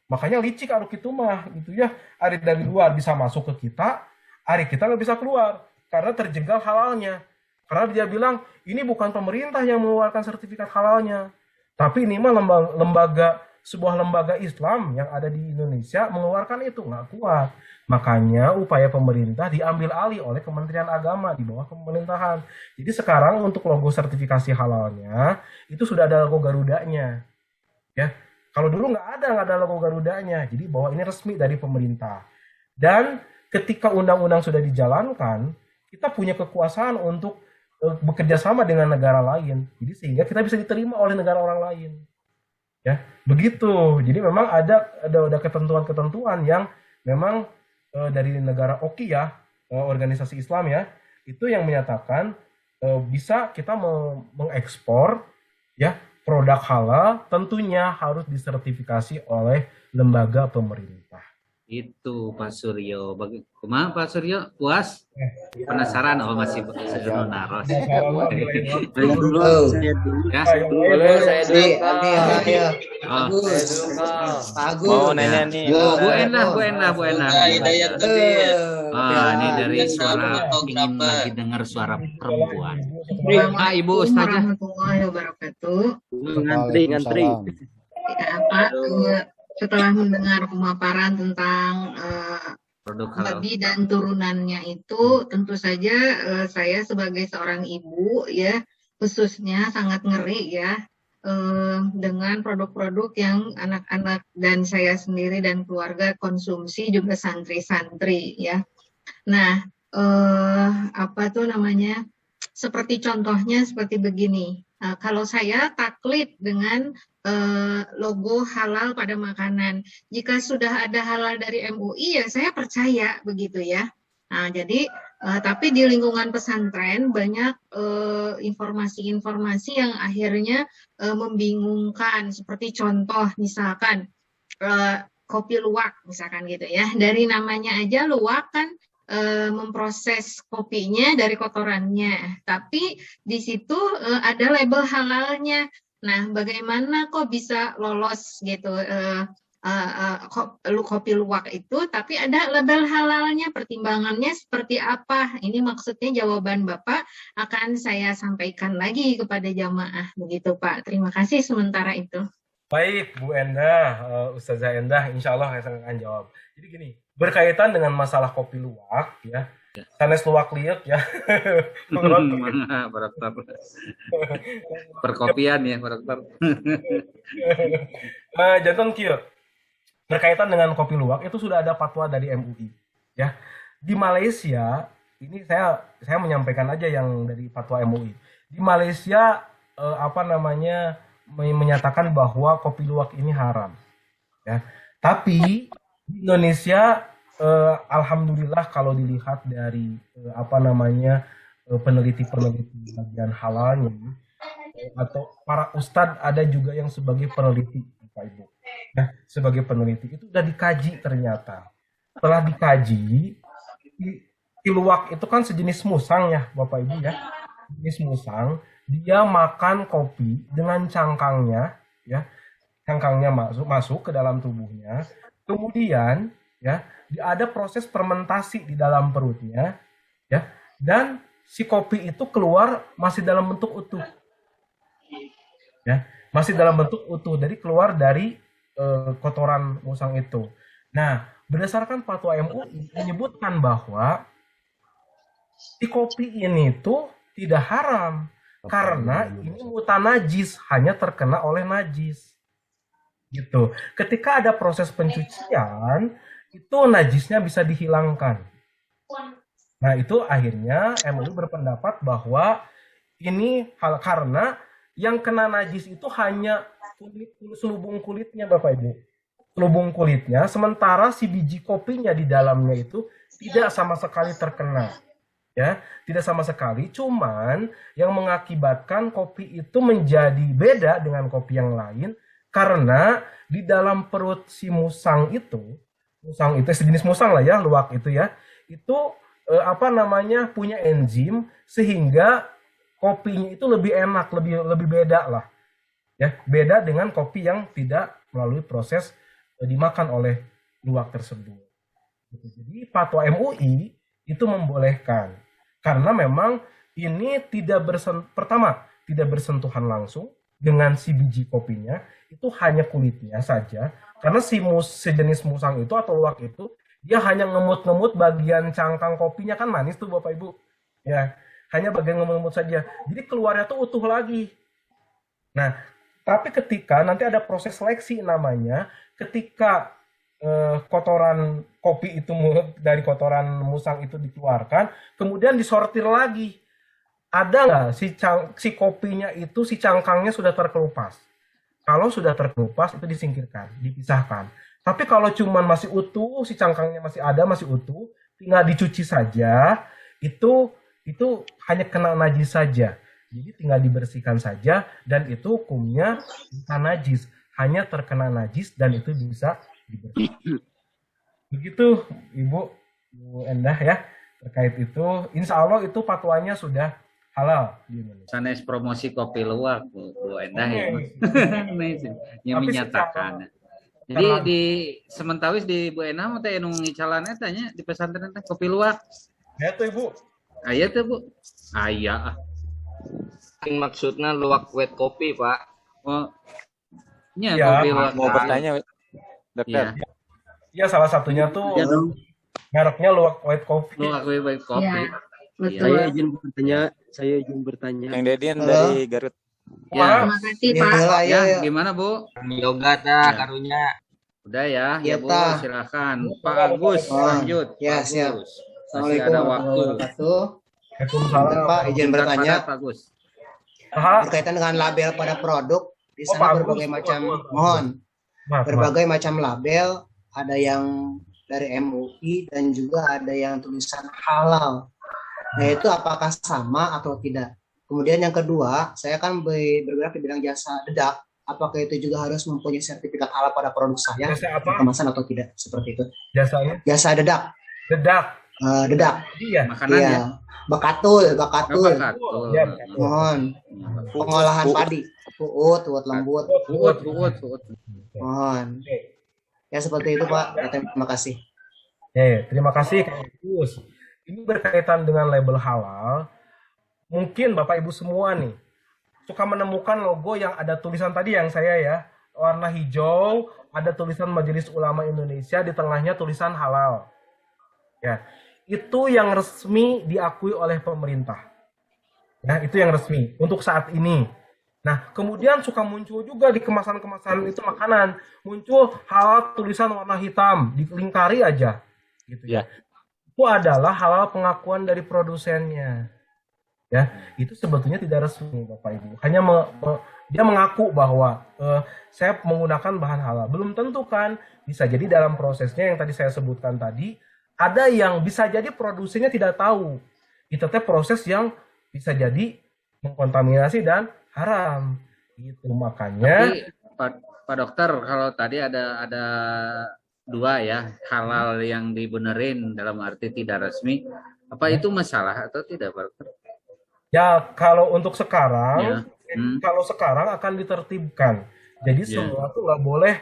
Makanya licik anu kitu mah gitu ya. Ari dari luar bisa masuk ke kita, ari kita nggak bisa keluar karena terjegal halalnya. Karena dia bilang ini bukan pemerintah yang mengeluarkan sertifikat halalnya, tapi ini mah sebuah lembaga Islam yang ada di Indonesia mengeluarkan itu, nggak kuat. Makanya upaya pemerintah diambil alih oleh Kementerian Agama di bawah pemerintahan. Jadi sekarang untuk logo sertifikasi halalnya itu sudah ada logo Garudanya. Ya, kalau dulu nggak ada logo Garudanya. Jadi bahwa ini resmi dari pemerintah. Dan ketika undang-undang sudah dijalankan, kita punya kekuasaan untuk bekerja sama dengan negara lain. Jadi sehingga kita bisa diterima oleh negara orang lain. Ya, begitu. Jadi memang ada ketentuan-ketentuan yang memang dari negara OKI ya, organisasi Islam ya, itu yang menyatakan bisa kita mengekspor ya produk halal, tentunya harus disertifikasi oleh lembaga pemerintah. Itu Pak Suryo. Kumaha Pak Suryo? Puas? Penasaran? Oh masih Suryo naros. Saya dulu. Ya. Boleh saya dulu Kang. Oh. Mau nanya nih. Bu Ena. Ini dari suara ingin lagi dengar suara perempuan. Ibu Ustazah. Warahmatullahi wabarakatuh. Ngantri. Ya, Pak, setelah mendengar pemaparan tentang Produk halal. babi dan turunannya itu, tentu saja saya sebagai seorang ibu ya khususnya sangat ngeri ya dengan produk-produk yang anak-anak dan saya sendiri dan keluarga konsumsi juga santri-santri ya. Nah, apa tuh namanya? Seperti contohnya seperti begini. Kalau saya taklid dengan logo halal pada makanan. Jika sudah ada halal dari MUI ya saya percaya begitu ya. Nah, jadi tapi di lingkungan pesantren banyak informasi-informasi yang akhirnya membingungkan. Seperti contoh misalkan kopi luwak misalkan gitu ya. Dari namanya aja luwak kan memproses kopinya dari kotorannya, tapi di situ ada label halalnya. Nah, bagaimana kok bisa lolos gitu kopi luwak itu, tapi ada label halalnya, pertimbangannya seperti apa? Ini maksudnya jawaban Bapak akan saya sampaikan lagi kepada jamaah, begitu Pak. Terima kasih sementara itu. Baik, Bu Endah, Ustazah Endah, insya Allah saya akan jawab. Jadi gini, berkaitan dengan masalah kopi luwak, ya, sanes luwak liuk, ya. Perkopian ya, dokter. Jantung kieu. Berkaitan dengan kopi luwak itu sudah ada fatwa dari MUI, ya. Di Malaysia, ini saya menyampaikan aja yang dari fatwa MUI. Di Malaysia menyatakan bahwa kopi luwak ini haram, ya. Tapi di Indonesia, alhamdulillah kalau dilihat dari peneliti-peneliti bagian halalnya atau para ustadz ada juga yang sebagai peneliti, Bapak Ibu, ya, sebagai peneliti itu sudah dikaji ternyata. Setelah dikaji, luwak itu kan sejenis musang ya, Bapak Ibu ya, jenis musang. Dia makan kopi dengan cangkangnya, ya, cangkangnya masuk ke dalam tubuhnya. Kemudian, ya, ada proses fermentasi di dalam perutnya, ya, dan si kopi itu keluar masih dalam bentuk utuh, ya, masih dalam bentuk utuh. Jadi keluar dari kotoran musang itu. Nah, berdasarkan fatwa MUI menyebutkan bahwa si kopi ini tuh tidak haram. Karena ini mutanajis, hanya terkena oleh najis. Gitu. Ketika ada proses pencucian, itu najisnya bisa dihilangkan. Nah, itu akhirnya MUI berpendapat bahwa ini karena yang kena najis itu hanya selubung kulitnya, Bapak Ibu. Selubung kulitnya, sementara si biji kopinya di dalamnya itu tidak sama sekali terkena. Ya, tidak sama sekali, cuman yang mengakibatkan kopi itu menjadi beda dengan kopi yang lain karena di dalam perut si musang itu sejenis musang lah ya, luwak itu ya, itu punya enzim sehingga kopinya itu lebih enak, lebih beda lah. Ya, beda dengan kopi yang tidak melalui proses dimakan oleh luwak tersebut. Jadi fatwa MUI itu membolehkan. Karena memang ini tidak bersentuhan langsung dengan si biji kopinya, itu hanya kulitnya saja. Karena sejenis musang itu atau luwak itu, dia hanya ngemut-ngemut bagian cangkang kopinya, kan manis tuh Bapak Ibu. Ya, hanya bagian ngemut-ngemut saja. Jadi keluarnya tuh utuh lagi. Nah, tapi ketika nanti ada proses seleksi namanya, ketika kotoran kopi itu dari kotoran musang itu dikeluarkan, kemudian disortir lagi. Ada nggak si kopinya itu, si cangkangnya sudah terkelupas? Kalau sudah terkelupas itu disingkirkan, dipisahkan. Tapi kalau cuman masih utuh, si cangkangnya masih ada, masih utuh, tinggal dicuci saja, itu hanya kena najis saja. Jadi tinggal dibersihkan saja dan itu hukumnya bukan najis, hanya terkena najis dan itu bisa dibersihkan. Begitu Bu Endah ya terkait itu. Insya Allah itu fatwanya sudah halal di Indonesia. Sanes promosi kopi luwak Bu Endah ya. Yang menyatakan. Jadi di sementawis di Bu Endah mau teh nu ngicalannya tanya di pesantren teh kopi luwak. Ya tuh Ibu. Aya tuh Bu. Aya. Maksudnya luwak wet kopi, Pak. Oh. Ya, Kopi luwak. Mau bertanya, Dokter. Iya, salah satunya tuh mereknya luwak white coffee. Luwak white coffee. Ya, betul. Saya izin bertanya. Yang Dedian dari Garut. Ya, Terima kasih Pak. Inilah ya, ya. gimana Bu? Yoga dah Ya. karunya. Udah ya, Iya, ya Bu, tah. silakan. Pak Agus, Oh, lanjut. ya, Pak siap. Agus. Masih Assalamualaikum ada warahmatullahi waktu. wabarakatuh. Waalaikumsalam. Pak, izin Singkat bertanya padat, Pak Agus. berkaitan dengan label pada produk. Di Oh, sana Pak Agus. berbagai macam, mohon, berbagai macam label, ada yang dari MUI dan juga ada yang tulisan halal. Nah, itu apakah sama atau tidak? Kemudian yang kedua, saya kan bergerak di bidang jasa dedak. Apakah itu juga harus mempunyai sertifikat halal pada produk saya, Jasa apa? kemasan atau tidak? Seperti itu. Jasanya Jasa dedak, dedak. dedak. Iya. Makanan ya? Iya. Bakatul, bakatul. Bakatul. Ya, Mohon. Pengolahan padi. Puut lembut. Puut. Mohon. Ya seperti itu Pak. Ya, terima kasih. Terima kasih Kang Agus. Ini berkaitan dengan label halal. Mungkin Bapak Ibu semua nih suka menemukan logo yang ada tulisan tadi yang saya ya, warna hijau, ada tulisan Majelis Ulama Indonesia, di tengahnya tulisan halal. Ya, itu yang resmi diakui oleh pemerintah. Ya, itu yang resmi untuk saat ini. Nah, kemudian suka muncul juga di kemasan-kemasan itu makanan, muncul halal tulisan warna hitam, dilingkari aja. Gitu ya. Itu adalah halal pengakuan dari produsennya. Ya, itu sebetulnya tidak resmi Bapak Ibu. Hanya dia mengaku bahwa saya menggunakan bahan halal. Belum tentu kan, bisa jadi dalam prosesnya yang tadi saya sebutkan tadi, ada yang bisa jadi produsennya tidak tahu. Itu teh proses yang bisa jadi mengkontaminasi dan haram. Gitu makanya. Tapi Pak Dokter, kalau tadi ada dua ya, halal yang dibenerin dalam arti tidak resmi, apa itu masalah atau tidak Pak Dokter? Ya, kalau untuk sekarang, Ya. kalau sekarang akan ditertibkan. Jadi semua tuh nggak boleh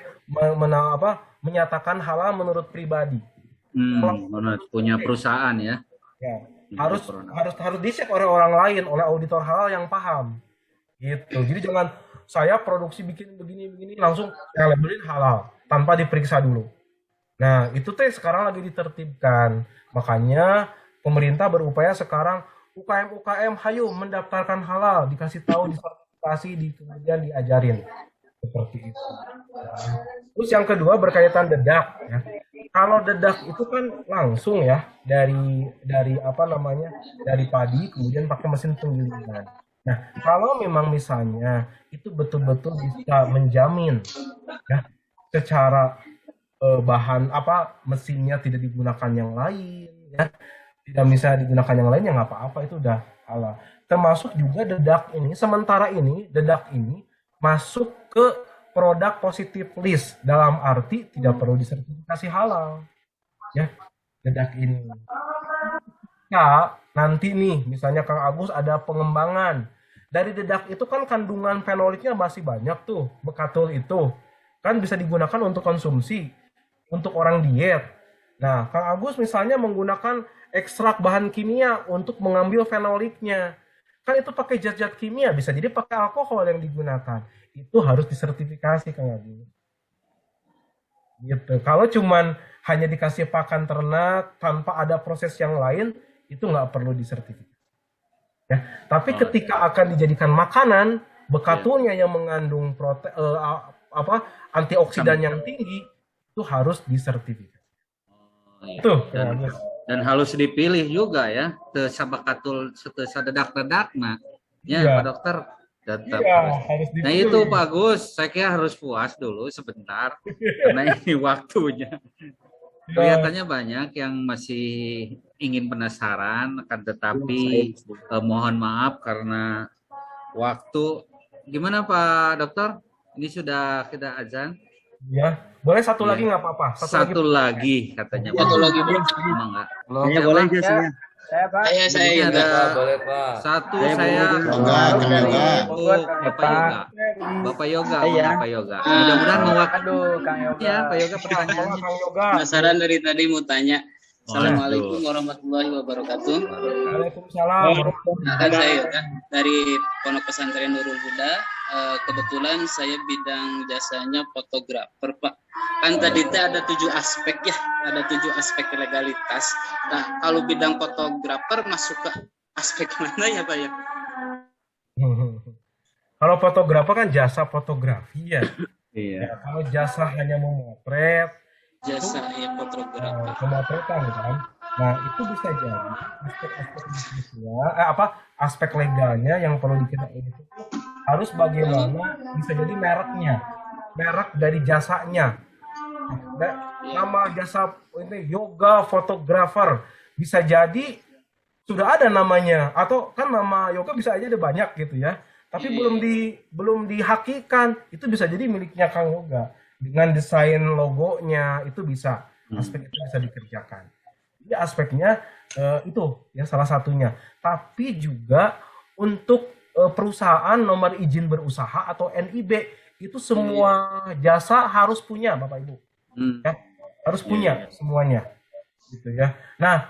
menyatakan halal menurut pribadi. Menurut punya perusahaan ya. Ya, harus dicek oleh orang lain, oleh auditor halal yang paham. Gitu. Jadi jangan saya produksi bikin begini langsung yang labelin halal tanpa diperiksa dulu. Nah, itu teh sekarang lagi ditertibkan. Makanya pemerintah berupaya sekarang UKM hayu mendaftarkan halal, dikasih tahu, disertifikasi, kemudian diajarin seperti itu. Terus yang kedua berkaitan dedak. Ya. Kalau dedak itu kan langsung ya dari dari padi kemudian pakai mesin penggilingan. Nah, kalau memang misalnya itu betul-betul bisa menjamin ya secara bahan mesinnya tidak digunakan yang lain ya. Tidak bisa digunakan yang lain, ya nggak apa-apa, itu udah halal. Termasuk juga dedak ini, sementara ini dedak ini masuk ke produk positif list dalam arti tidak perlu disertifikasi halal. Ya, dedak ini. Ya, nanti nih, misalnya Kang Agus ada pengembangan. Dari dedak itu kan kandungan fenoliknya masih banyak tuh, bekatul itu. Kan bisa digunakan untuk konsumsi, untuk orang diet. Nah, Kang Agus misalnya menggunakan ekstrak bahan kimia untuk mengambil fenoliknya. Kan itu pakai zat-zat kimia, bisa jadi pakai alkohol yang digunakan. Itu harus disertifikasi Kang Agus. Gitu. Kalau cuman hanya dikasih pakan ternak tanpa ada proses yang lain, itu nggak perlu disertifikasi. Ya, tapi ketika akan dijadikan makanan, bekatulnya yang mengandung antioksidan yang tinggi, itu harus disertifikasi. Tuh, dan harus dipilih juga ya, sabakatul sadedak-dedak nah. Ya, Iya. Pak Dokter. Tetap Iya, harus. harus Nah dipilih. itu Pak Gus, saya kira harus puas dulu sebentar karena ini waktunya. Kelihatannya banyak yang masih ingin penasaran, akan tetapi mohon maaf karena waktu. Gimana Pak Dokter? Ini sudah kita azan. Ya, boleh satu Iya. lagi nggak apa-apa. Satu lagi katanya. Satu lagi, Bu. Emang nggak? Saya boleh aja saya. Saya Pak. Saya Ini ada boleh, Pak. satu Saya saya Bapak Yoga, Bapak Yoga. Mudah-mudahan Aduh, Kang Yoga. ya Pak Yoga pertanyaannya. Kang Yoga. Penasaran dari tadi mau tanya. Oh, Assalamualaikum warahmatullahi wabarakatuh. Waalaikumsalam. Nah, kan saya Yoga dari Pondok Pesantren Nurul Huda. Kebetulan saya bidang jasanya fotografer, Pak. Kan tadi ada 7 aspek ya, ada 7 aspek legalitas. Nah, kalau bidang fotografer masuk ke aspek mana ya, Pak ya? Kalau fotografer kan jasa fotografi ya. Iya. Ya, kalau jasa hanya memotret, Jasa ya fotografer. pemotretan kan. Nah, itu bisa jadi aspek-aspek bisnisnya, aspek legalnya yang perlu diketahui itu harus bagaimana bisa jadi mereknya, merek dari jasanya. Nama jasa ini yoga fotografer bisa jadi sudah ada namanya, atau kan nama yoga bisa aja ada banyak gitu ya, tapi belum dihakikan, itu bisa jadi miliknya Kang Yoga dengan desain logonya, itu bisa aspek itu bisa dikerjakan. Jadi aspeknya itu ya salah satunya. Tapi juga untuk perusahaan nomor izin berusaha atau NIB itu semua jasa harus punya Bapak Ibu. Ya, harus punya semuanya. Gitu ya. Nah,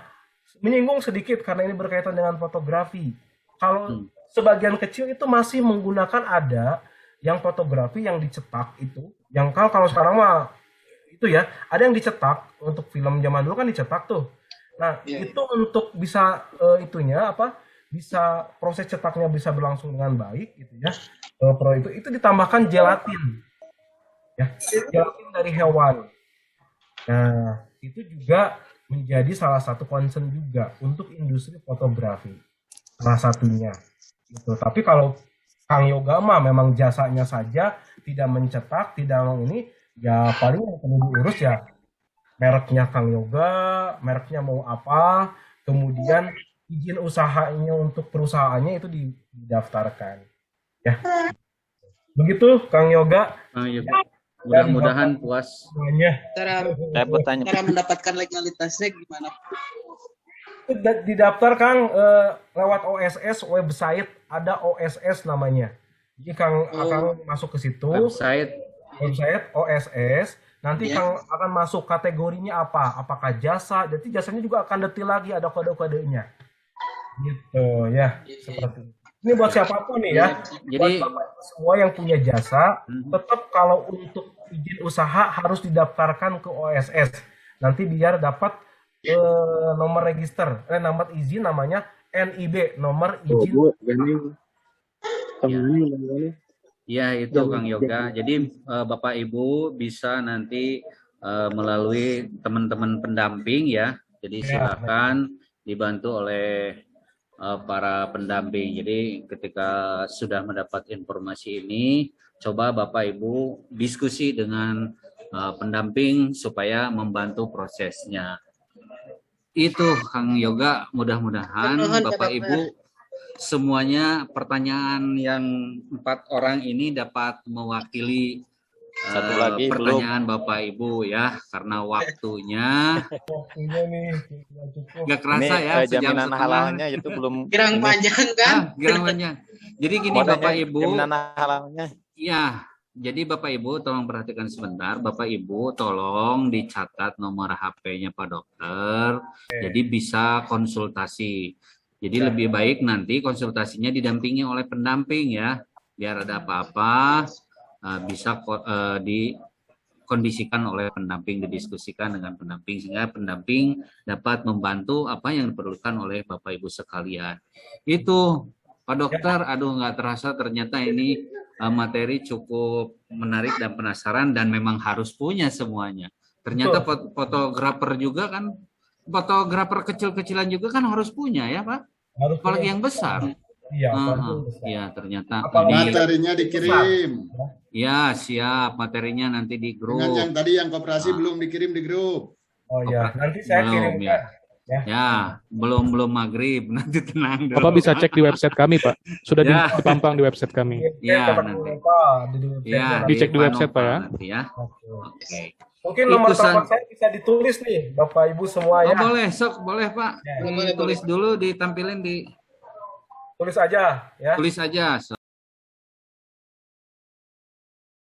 menyinggung sedikit karena ini berkaitan dengan fotografi. Kalau sebagian kecil itu masih menggunakan ada yang fotografi yang dicetak itu, yang kalau sekarang mah itu ya, ada yang dicetak untuk film zaman dulu kan dicetak tuh. Nah, itu untuk bisa bisa proses cetaknya bisa berlangsung dengan baik gitu ya. Itu ditambahkan gelatin. Ya, gelatin dari hewan. Nah, itu juga menjadi salah satu concern juga untuk industri fotografi. Salah satunya. Gitu. Tapi kalau Kang Yoga mah memang jasanya saja, tidak mencetak, tidak ini, ya paling yang perlu diurus ya mereknya Kang Yoga, mereknya mau apa, kemudian izin usahanya untuk perusahaannya itu didaftarkan. Ya. Begitu Kang Yoga. Mudah-mudahan puas. Cara mendapatkan legalitasnya gimana? Didaftar Kang lewat OSS website, ada OSS namanya. Jadi Kang akan masuk ke situ. Website OSS. Nanti Kang akan masuk kategorinya apa? Apakah jasa? Jadi jasanya juga akan detail lagi, ada kode-kodenya. Gitu ya. Seperti itu. Ini buat siapapun nih ya. Jadi buat semua yang punya jasa, tetap kalau untuk izin usaha harus didaftarkan ke OSS. Nanti biar dapat nomor register, nomor izin namanya NIB, nomor izin. Ya itu Kang Yoga. Jadi Bapak Ibu bisa nanti melalui teman-teman pendamping ya. Jadi silakan dibantu oleh para pendamping. Jadi ketika sudah mendapat informasi ini, coba Bapak Ibu diskusi dengan pendamping supaya membantu prosesnya. Itu Kang Yoga, mudah-mudahan Bapak Ibu semuanya pertanyaan yang 4 orang ini dapat mewakili pertanyaan Bapak Ibu ya, karena waktunya nggak kerasa ya, sejam jaminan setengah. halalnya itu belum Girang panjang kan? Girang panjang. Jadi gini Bapak Ibu, jaminan halalnya. ya, jadi Bapak Ibu tolong perhatikan sebentar. Bapak Ibu tolong dicatat nomor HP-nya Pak Dokter. Jadi bisa konsultasi. Jadi lebih baik nanti konsultasinya didampingi oleh pendamping ya, biar ada apa-apa bisa dikondisikan oleh pendamping, didiskusikan dengan pendamping sehingga pendamping dapat membantu apa yang diperlukan oleh Bapak Ibu sekalian. Itu Pak Dokter, aduh nggak terasa ternyata ini materi cukup menarik dan penasaran dan memang harus punya semuanya. Ternyata fotografer juga kan, fotografer kecil-kecilan juga kan harus punya ya Pak? Harus apalagi yang besar. Iya, ya ternyata materinya dikirim. Ya siap, materinya nanti di grup. Dengan yang tadi yang koperasi belum dikirim di grup. Oh ya, nanti saya kirimkan. Ya, belum maghrib, nanti tenang dulu. Bapak bisa cek di website kami, Pak. Sudah dipampang di website kami. Iya, nanti. Ya, dicek di website, Pak ya. Nanti ya. Oke. Mungkin nomor telepon saya bisa ditulis nih, Bapak Ibu semua ya. Boleh, sok, boleh Pak. Tulis dulu, ditampilin di. Tulis aja ya. Tulis aja, sok.